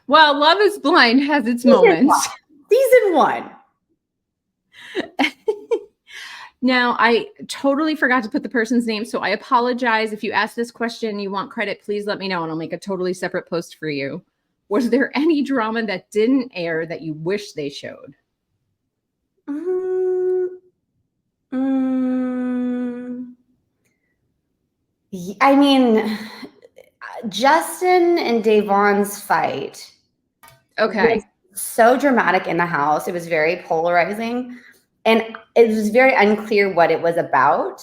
Speaker 1: Well, Love is Blind has its moments.
Speaker 2: Season 1.
Speaker 1: Now, I totally forgot to put the person's name, so I apologize. If you ask this question and you want credit, please let me know, and I'll make a totally separate post for you. Was there any drama that didn't air that you wish they showed?
Speaker 2: I mean, Justin and Davon's fight.
Speaker 1: Okay.
Speaker 2: Was so dramatic in the house. It was very polarizing. And it was very unclear what it was about.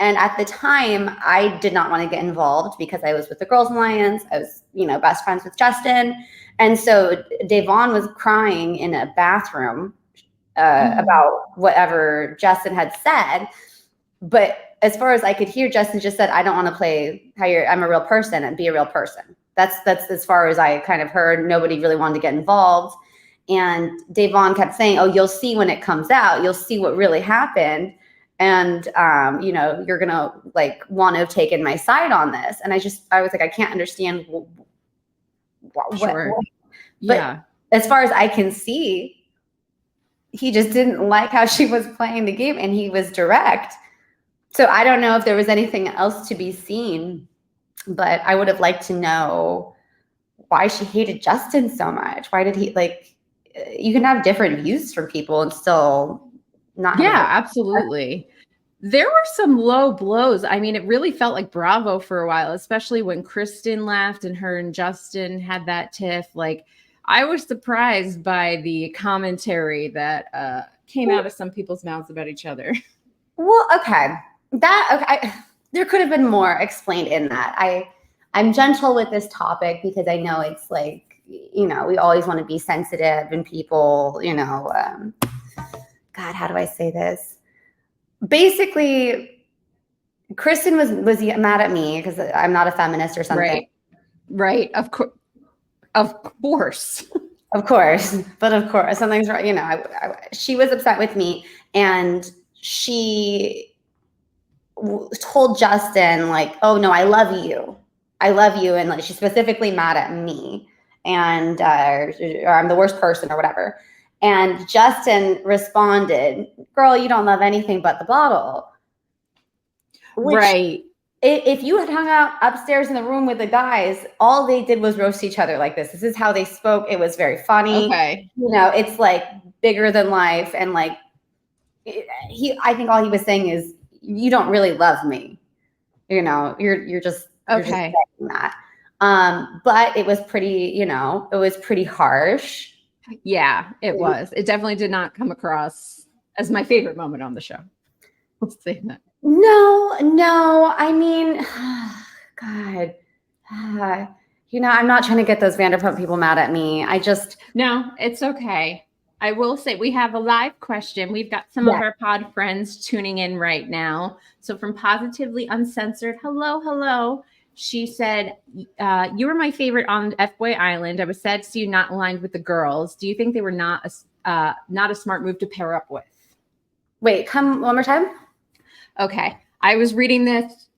Speaker 2: And at the time, I did not want to get involved because I was with the Girls Alliance. I was, best friends with Justin. And so Davon was crying in a bathroom about whatever Justin had said. But as far as I could hear, Justin just said, I don't want to play I'm a real person and be a real person. That's as far as I kind of heard. Nobody really wanted to get involved. And Davon kept saying, oh, you'll see when it comes out. You'll see what really happened. And, you're going to want to have taken my side on this. And I was like, I can't understand.
Speaker 1: Sure.
Speaker 2: But
Speaker 1: yeah.
Speaker 2: As far as I can see, he just didn't like how she was playing the game and he was direct. So I don't know if there was anything else to be seen, but I would have liked to know why she hated Justin so much. Why did he you can have different views from people and still not.
Speaker 1: Yeah, absolutely. There were some low blows. I mean, it really felt like Bravo for a while, especially when Kristen left and her and Justin had that tiff. I was surprised by the commentary that came out of some people's mouths about each other.
Speaker 2: Well, okay. There could have been more explained in that. I'm gentle with this topic because I know it's we always want to be sensitive and people, God, how do I say this? Basically, Kristen was mad at me because I'm not a feminist or something.
Speaker 1: Right. Of course.
Speaker 2: Of course. But of course, something's right. She was upset with me and she told Justin oh no, I love you. And she's specifically mad at me. And or I'm the worst person or whatever. And Justin responded, girl, you don't love anything but the bottle.
Speaker 1: Right.
Speaker 2: If you had hung out upstairs in the room with the guys, all they did was roast each other like this. This is how they spoke. It was very funny.
Speaker 1: Okay.
Speaker 2: It's bigger than life. And I think all he was saying is, you don't really love me. You're just
Speaker 1: okay.
Speaker 2: You're just saying that. But it was pretty, it was pretty harsh.
Speaker 1: Yeah, it was. It definitely did not come across as my favorite moment on the show. Let's say that.
Speaker 2: No. I mean, God, I'm not trying to get those Vanderpump people mad at me.
Speaker 1: No, it's okay. I will say we have a live question. We've got some of our pod friends tuning in right now. So from Positively Uncensored, hello. She said, you were my favorite on F-Boy Island. I was sad to see you not aligned with the girls. Do you think they were not a smart move to pair up with?
Speaker 2: Wait, come one more time.
Speaker 1: Okay. I was reading this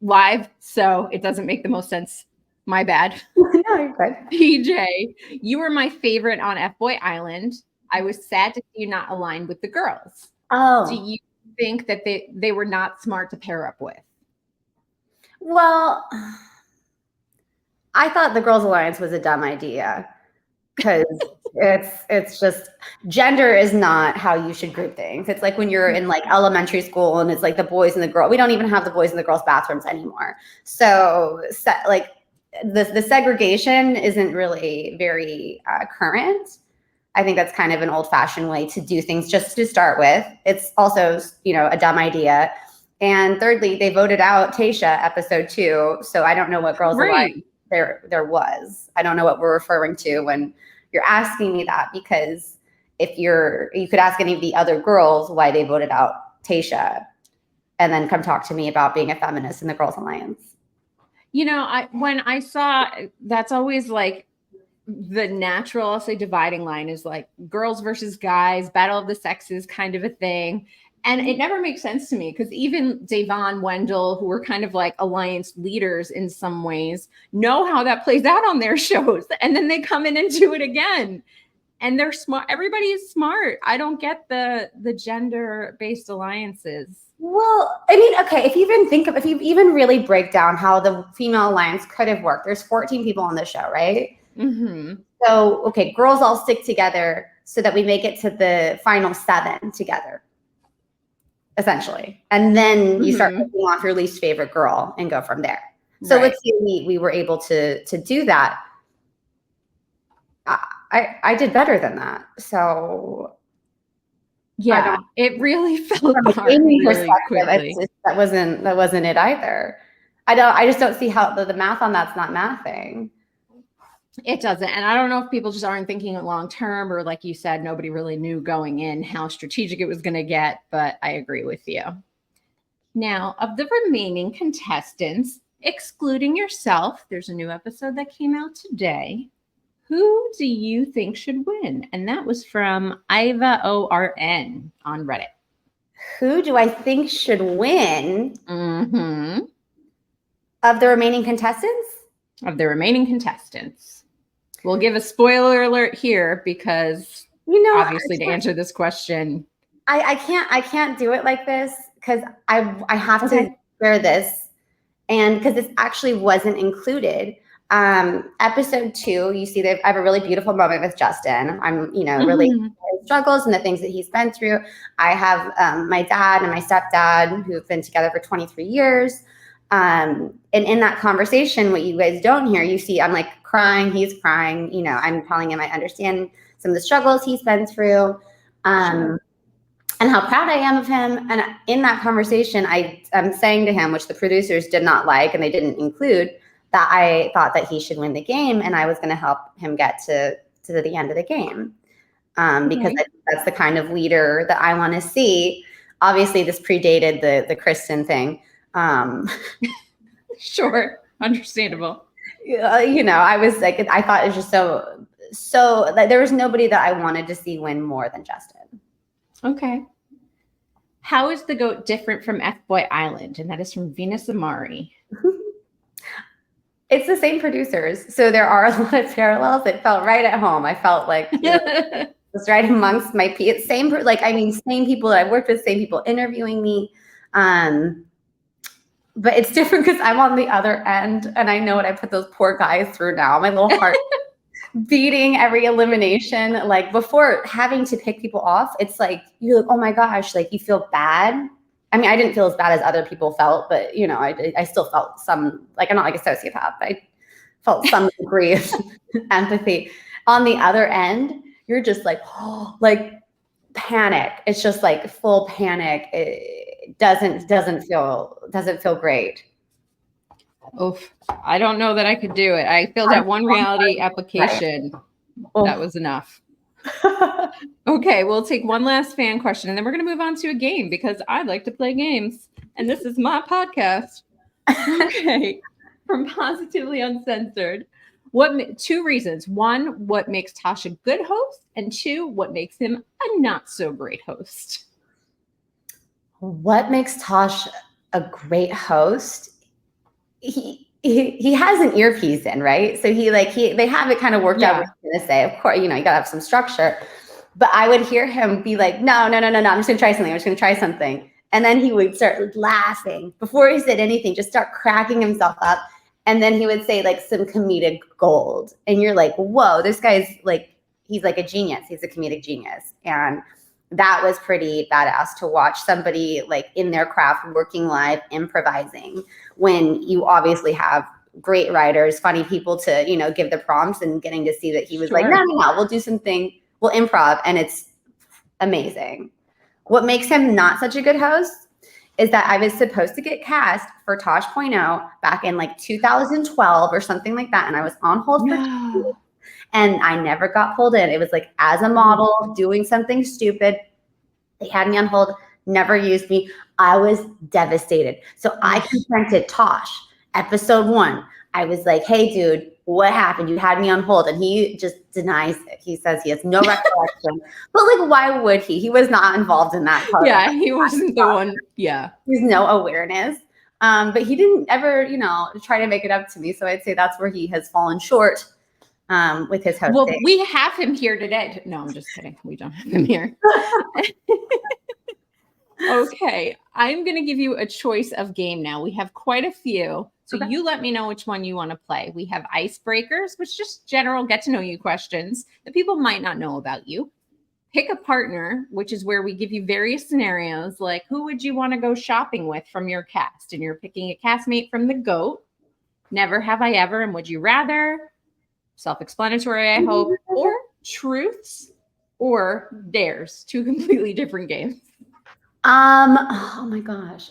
Speaker 1: live, so it doesn't make the most sense. My bad.
Speaker 2: No, you're good.
Speaker 1: PJ, you were my favorite on F-Boy Island. I was sad to see you not aligned with the girls.
Speaker 2: Oh.
Speaker 1: Do you think that they were not smart to pair up with?
Speaker 2: Well, I thought the Girls Alliance was a dumb idea because It's just gender is not how you should group things. It's like when you're in like elementary school and it's like the boys and the girls. We don't even have the boys and the girls bathrooms anymore. So like the segregation isn't really very current. I think that's kind of an old-fashioned way to do things just to start with. It's also, a dumb idea. And thirdly, they voted out Tayshia episode 2. So I don't know what Girls Alive there was. I don't know what we're referring to when you're asking me that, because you could ask any of the other girls why they voted out Tayshia and then come talk to me about being a feminist in the Girls Alliance.
Speaker 1: When I saw, that's always like the natural, I'll say, dividing line is like girls versus guys, battle of the sexes kind of a thing. And it never makes sense to me, because even Da'Vonne, Wendell, who were kind of like alliance leaders in some ways, know how that plays out on their shows. And then they come in and do it again. And they're smart. Everybody is smart. I don't get the gender-based alliances.
Speaker 2: Well, I mean, okay, if you even really break down how the female alliance could have worked, there's 14 people on the show, right?
Speaker 1: Mm-hmm.
Speaker 2: So, okay, girls all stick together so that we make it to the final 7 together, essentially. And then you start picking off your least favorite girl and go from there. So let's say we were able to do that. I did better than that. So
Speaker 1: yeah, it really fell apart
Speaker 2: really
Speaker 1: quickly.
Speaker 2: That wasn't it either. I just don't see how the math on that's not mathing.
Speaker 1: It doesn't. And I don't know if people just aren't thinking long term, or like you said, nobody really knew going in how strategic it was going to get. But I agree with you. Now, of the remaining contestants, excluding yourself, there's a new episode that came out today. Who do you think should win? And that was from Iva ORN on Reddit.
Speaker 2: Who do I think should win?
Speaker 1: Mm-hmm.
Speaker 2: Of the remaining contestants?
Speaker 1: Of the remaining contestants. We'll give a spoiler alert here because obviously to answer this question.
Speaker 2: I can't do it like this because I have to share this, and because this actually wasn't included. Episode 2, you see I have a really beautiful moment with Justin. I'm, really his struggles and the things that he's been through. I have my dad and my stepdad who've been together for 23 years. And in that conversation, what you guys don't hear, you see I'm like crying, he's crying, I'm telling him I understand some of the struggles he's been through, and how proud I am of him. And in that conversation, I'm saying to him, which the producers did not like and they didn't include, that I thought that he should win the game and I was going to help him get to the end of the game, because that's the kind of leader that I want to see. Obviously, this predated the Kristen thing.
Speaker 1: Sure, understandable.
Speaker 2: I was like, I thought it was just so like, there was nobody that I wanted to see win more than Justin.
Speaker 1: Okay. How is the GOAT different from F-Boy Island? And that is from Venus Amari.
Speaker 2: It's the same producers, so there are a lot of parallels. It felt right at home. I felt like it was right amongst my peers. Same people that I've worked with, same people interviewing me. But it's different because I'm on the other end and I know what I put those poor guys through now. My little heart beating every elimination. Like before having to pick people off, it's like, you're like, oh my gosh, like you feel bad. I mean, I didn't feel as bad as other people felt, but I still felt some, like, I'm not like a sociopath, but I felt some degree of empathy. On the other end, you're just like, like panic. It's just like full panic. It doesn't feel great.
Speaker 1: Oof. I don't know that I could do it. I filled out one reality application. That was enough. Okay, we'll take one last fan question and then we're going to move on to a game because I like to play games and this is my podcast. Okay, from Positively Uncensored. 2 reasons. 1, what makes Tosh a good host, and 2, what makes him a not so great host.
Speaker 2: What makes Tosh a great host? He has an earpiece in, right? So they have it kind of worked out what he's gonna say. Of course, you gotta have some structure. But I would hear him be like, no, I'm just gonna try something. And then he would start laughing before he said anything, just start cracking himself up. And then he would say like some comedic gold. And you're like, whoa, this guy's like, he's like a genius. He's a comedic genius. And that was pretty badass to watch somebody like in their craft, working live, improvising, when you obviously have great writers, funny people to, you know, give the prompts, and getting to see that he was like, no, we'll do something, we'll improv. And it's amazing. What makes him not such a good host is that I was supposed to get cast for Tosh.0 back in like 2012 or something like that. And I was on hold for 2 years, and I never got pulled in. It was like as a model doing something stupid. They had me on hold, never used me. I was devastated. So I confronted Tosh. Episode 1, I was like, hey, dude, what happened? You had me on hold. And he just denies it. He says he has no recollection. But like, why would he? He was not involved in that part.
Speaker 1: Yeah, he wasn't the one. Yeah.
Speaker 2: There's no awareness. But he didn't ever, you know, try to make it up to me. So I'd say that's where he has fallen short with his hosting.
Speaker 1: Well, we have him here today. No, I'm just kidding. We don't have him here. Okay, I'm going to give you a choice of game now. We have quite a few. So you let me know which one you want to play. We have icebreakers, which just general get to know you questions that people might not know about you. Pick a partner, which is where we give you various scenarios, like who would you want to go shopping with from your cast? And you're picking a castmate from The GOAT. Never have I ever, and would you rather? Self-explanatory, I hope. Or truths or dares. 2 completely different games.
Speaker 2: Oh my gosh.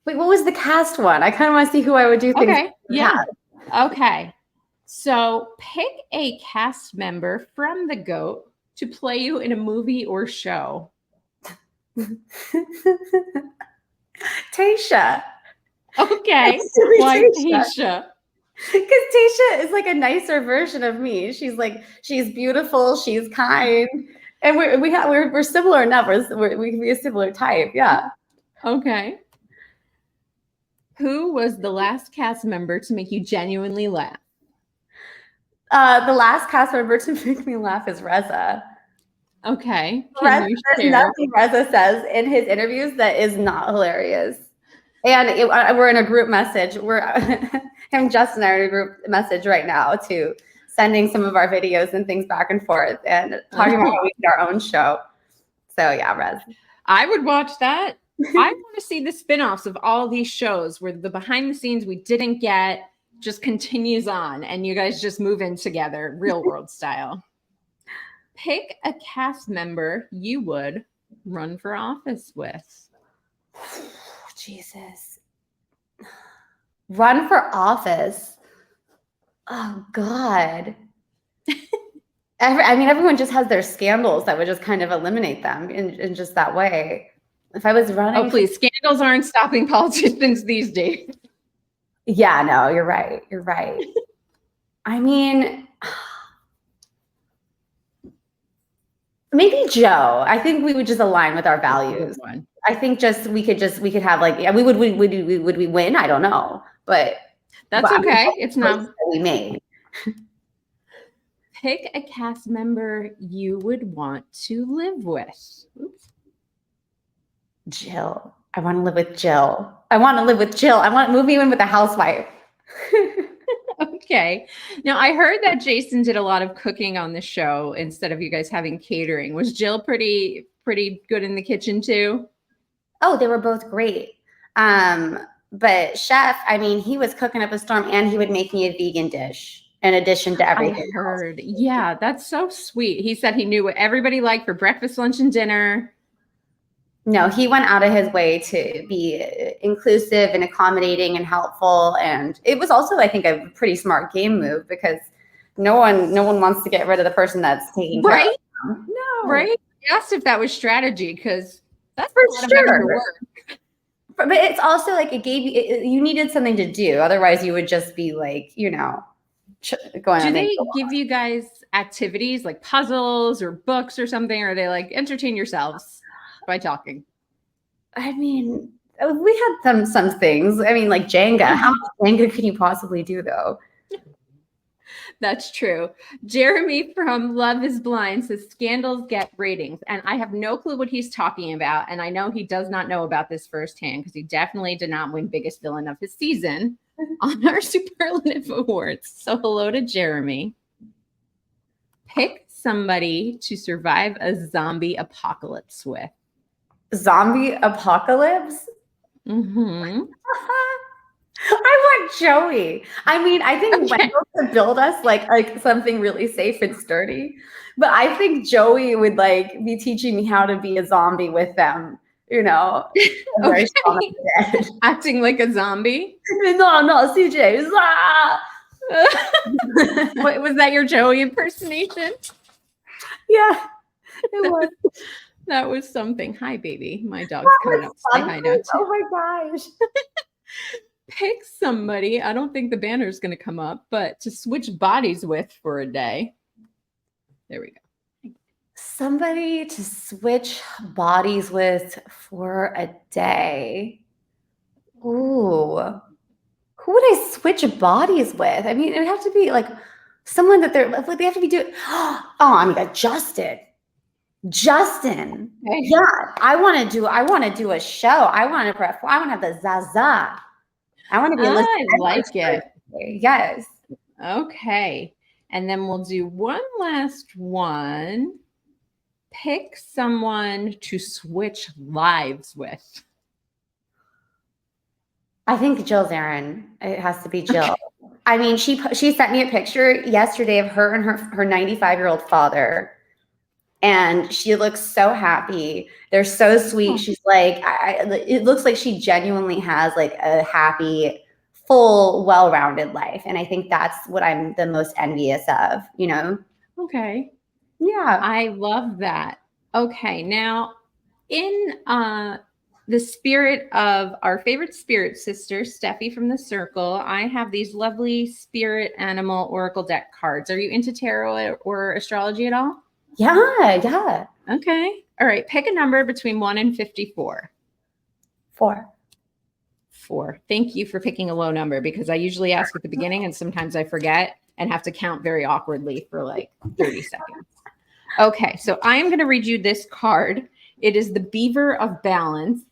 Speaker 2: Wait, what was the cast one? I kind of want to see who I would do things.
Speaker 1: Okay. Yeah. Okay. So pick a cast member from The GOAT to play you in a movie or show.
Speaker 2: Tasha.
Speaker 1: Okay. Why Tasha?
Speaker 2: Because Tasha is like a nicer version of me. She's beautiful. She's kind. And we're similar enough. We can be a similar type. Yeah.
Speaker 1: Okay. Who was the last cast member to make you genuinely laugh?
Speaker 2: The last cast member to make me laugh is Reza.
Speaker 1: Okay.
Speaker 2: There's nothing Reza says in his interviews that is not hilarious. And we're in a group message. Him and Justin are in a group message right now too, sending some of our videos and things back and forth and talking about how we did our own show. So yeah, Rez.
Speaker 1: I would watch that. I want to see the spinoffs of all these shows where the behind the scenes we didn't get just continues on and you guys just move in together, real world style. Pick a cast member you would run for office with.
Speaker 2: Jesus. Run for office. Oh God. Everyone just has their scandals that would just kind of eliminate them in just that way. If I was running.
Speaker 1: Oh, please. Scandals aren't stopping politicians these days.
Speaker 2: Yeah, no, you're right. I mean, maybe Joe. I think we would just align with our values. I think we could have like, yeah, would we win? I don't know, but
Speaker 1: that's okay. It's not
Speaker 2: we made.
Speaker 1: Pick a cast member you would want to live with. Oops.
Speaker 2: Jill. I want to live with Jill. I want to move in with a housewife.
Speaker 1: Okay. Now I heard that Jason did a lot of cooking on the show instead of you guys having catering. Was Jill pretty good in the kitchen too?
Speaker 2: Oh, they were both great. But Chef, he was cooking up a storm, and he would make me a vegan dish in addition to everything.
Speaker 1: I heard. Yeah, that's so sweet. He said he knew what everybody liked for breakfast, lunch, and dinner.
Speaker 2: No, he went out of his way to be inclusive and accommodating and helpful. And it was also, I think, a pretty smart game move because no one wants to get rid of the person that's taking care of them. No.
Speaker 1: Right? I asked if that was strategy because that's
Speaker 2: for sure.
Speaker 1: Work.
Speaker 2: But it's also like you needed something to do. Otherwise, you would just be like, going.
Speaker 1: Do they give you guys activities like puzzles or books or something? Or are they like entertain yourselves by talking?
Speaker 2: We had some things. Like Jenga. How much Jenga can you possibly do though?
Speaker 1: That's true. Jeremy from Love is Blind says scandals get ratings. And I have no clue what he's talking about. And I know he does not know about this firsthand because he definitely did not win biggest villain of his season on our superlative awards. So hello to Jeremy. Pick somebody to survive a zombie apocalypse with.
Speaker 2: Zombie apocalypse?
Speaker 1: Mm-hmm.
Speaker 2: I want Joey. I mean, I think
Speaker 1: Okay.
Speaker 2: Wendell could build us like something really safe and sturdy, but I think Joey would like be teaching me how to be a zombie with them. You know,
Speaker 1: Okay.
Speaker 2: Shaun of the Dead.
Speaker 1: Acting like a zombie.
Speaker 2: No, CJ.
Speaker 1: What, was that your Joey impersonation?
Speaker 2: Yeah, it was.
Speaker 1: That was something. Hi, baby. My dog's coming up to say hi now, too.
Speaker 2: Oh my gosh.
Speaker 1: Pick somebody. I don't think the banner's going to come up, but to switch bodies with for a day. There we go.
Speaker 2: Somebody to switch bodies with for a day. Ooh. Who would I switch bodies with? I mean, it would have to be like someone that they have to be doing. Oh, I mean, Justin. Okay. Yeah, I want to do a show. I want to have the Zaza. I want to be.
Speaker 1: I like it.
Speaker 2: Yes.
Speaker 1: Okay, and then we'll do one last one. Pick someone to switch lives with.
Speaker 2: I think Jill Zarin. It has to be Jill. Okay. I mean, she sent me a picture yesterday of her and her 95-year-old father. And she looks so happy. They're so sweet. She's like, it looks like she genuinely has like a happy, full, well-rounded life. And I think that's what I'm the most envious of, you know?
Speaker 1: Okay.
Speaker 2: Yeah.
Speaker 1: I love that. Okay. Now, in the spirit of our favorite spirit sister, Steffi from the Circle, I have these lovely spirit animal oracle deck cards. Are you into tarot or astrology at all?
Speaker 2: Yeah.
Speaker 1: Okay. All right. Pick a number between 1 and 54.
Speaker 2: 4.
Speaker 1: Thank you for picking a low number because I usually ask at the beginning and sometimes I forget and have to count very awkwardly for like 30 seconds. Okay. So I am going to read you this card. It is the Beaver of Balance.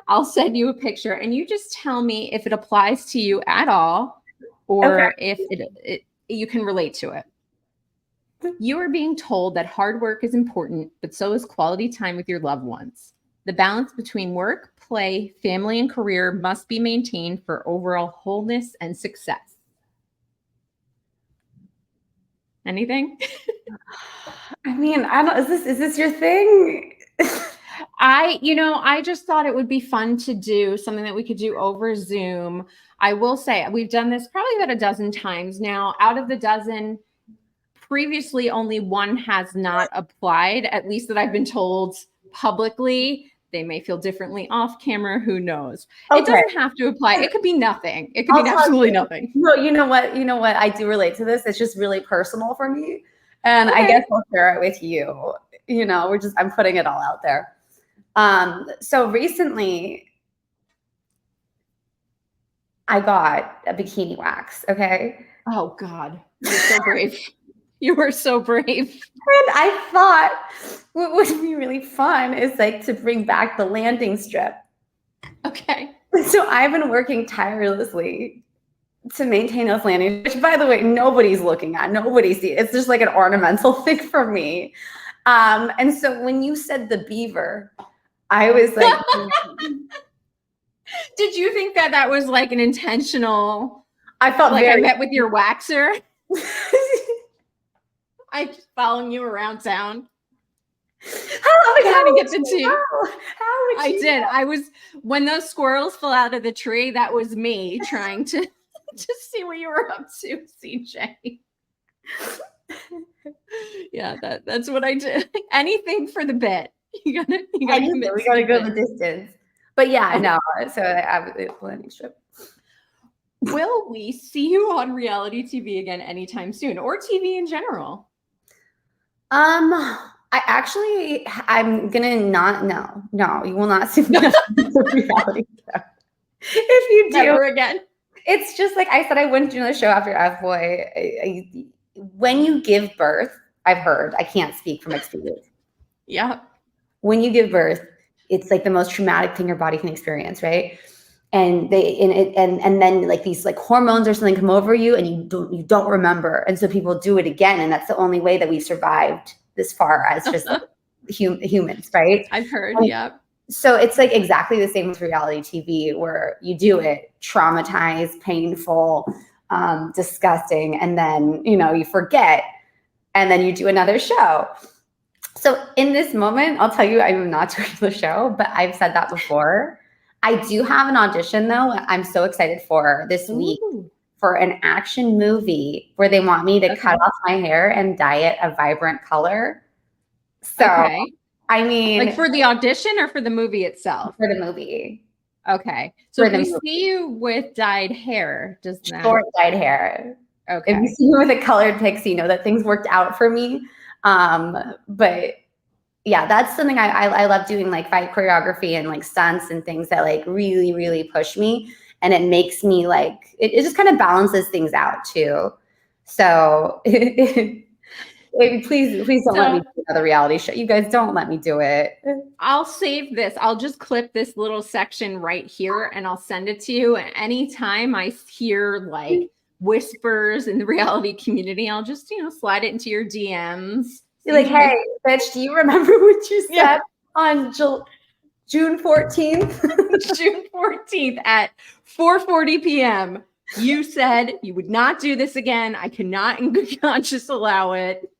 Speaker 1: I'll send you a picture and you just tell me if it applies to you at all or if you can relate to it. You are being told that hard work is important, but so is quality time with your loved ones. The balance between work, play, family, and career must be maintained for overall wholeness and success. Anything?
Speaker 2: I mean, I don't. Is this your thing?
Speaker 1: I just thought it would be fun to do something that we could do over Zoom. I will say we've done this probably about a dozen times now. Out of the dozen, previously only one has not applied, at least that I've been told publicly. They may feel differently off camera. Who knows? Okay. It doesn't have to apply. It could be nothing. It could be absolutely nothing.
Speaker 2: No, you know what? I do relate to this. It's just really personal for me. And I guess I'll share it with you. I'm putting it all out there. So recently I got a bikini wax. Okay.
Speaker 1: Oh God. You're so brave. You were so brave.
Speaker 2: And I thought what would be really fun is like to bring back the landing strip.
Speaker 1: Okay.
Speaker 2: So I've been working tirelessly to maintain those landing, which by the way, nobody's looking at, nobody sees. It's just like an ornamental thing for me. And so when you said the beaver, I was like,
Speaker 1: did you think that was like an intentional?
Speaker 2: I felt
Speaker 1: like I met with your waxer. I just following you around town.
Speaker 2: How
Speaker 1: get the tea. I did. I was when those squirrels fell out of the tree. That was me trying to see what you were up to, CJ. Yeah, that's what I did. Anything for the bit. You gotta
Speaker 2: we gotta go the distance. But yeah, no. So I have a landing strip.
Speaker 1: Will we see you on reality TV again anytime soon, or TV in general? I'm
Speaker 2: gonna not. No, you will not see me on reality show. If you do,
Speaker 1: never again.
Speaker 2: It's just like I said, I wouldn't do the show after F-Boy. When you give birth, I've heard. I can't speak from experience.
Speaker 1: Yeah.
Speaker 2: When you give birth, it's like the most traumatic thing your body can experience, right? and and then like these like hormones or something come over you and you don't remember, and so people do it again, and that's the only way that we survived this far as just like, humans, right?
Speaker 1: I've heard. Yep.
Speaker 2: So it's like exactly the same with reality TV, where you do it traumatized, painful, disgusting, and then you forget, and then you do another show. So in this moment, I'll tell you, I'm not doing the show, but I've said that before. I do have an audition though. I'm so excited for this week for an action movie where they want me to cut off my hair and dye it a vibrant color. So, I mean,
Speaker 1: like for the audition or for the movie itself?
Speaker 2: For the movie.
Speaker 1: Okay. So if we see you with dyed hair, does that?
Speaker 2: Short dyed hair.
Speaker 1: Okay.
Speaker 2: If you see me with a colored pixie, know that things worked out for me. But yeah, that's something I love doing, like fight choreography and like stunts and things that like really, really push me. And it makes me like, it just kind of balances things out too. So please don't let me do another reality show. You guys don't let me do it.
Speaker 1: I'll save this. I'll just clip this little section right here and I'll send it to you. And anytime I hear like whispers in the reality community, I'll just, slide it into your DMs.
Speaker 2: You're like, hey, bitch, do you remember what you said on June 14th?
Speaker 1: June 14th at 4:40 p.m. You said you would not do this again. I cannot in good conscience allow it.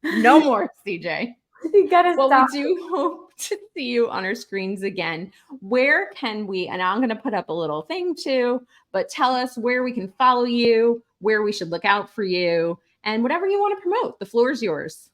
Speaker 1: No more, CJ.
Speaker 2: You gotta stop.
Speaker 1: Well, we do hope to see you on our screens again. Where can we, and I'm going to put up a little thing too, but tell us where we can follow you, where we should look out for you, and whatever you want to promote. The floor is yours.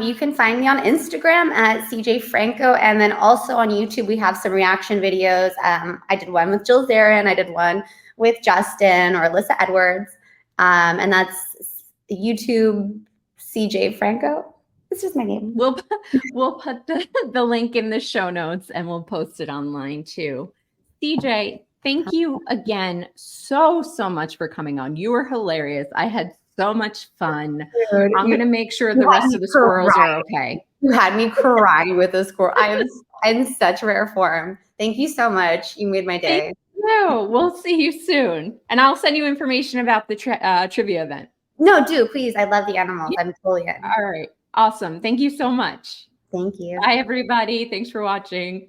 Speaker 2: You can find me on Instagram at CJ Franco, and then also on YouTube we have some reaction videos. I did one with Jill Zarin, I did one with Justin or Alyssa Edwards, and that's YouTube CJ Franco. It's just my name.
Speaker 1: We'll put the link in the show notes and we'll post it online too. CJ, thank you again so much for coming on. You were hilarious. I had so much fun. Dude, I'm going to make sure the rest of the squirrels are okay.
Speaker 2: You had me crying with the squirrel. I'm in such rare form. Thank you so much. You made my day.
Speaker 1: No, we'll see you soon. And I'll send you information about the trivia event.
Speaker 2: No, do please. I love the animals. I'm totally in.
Speaker 1: All right. Awesome. Thank you so much.
Speaker 2: Thank you.
Speaker 1: Bye, everybody. Thanks for watching.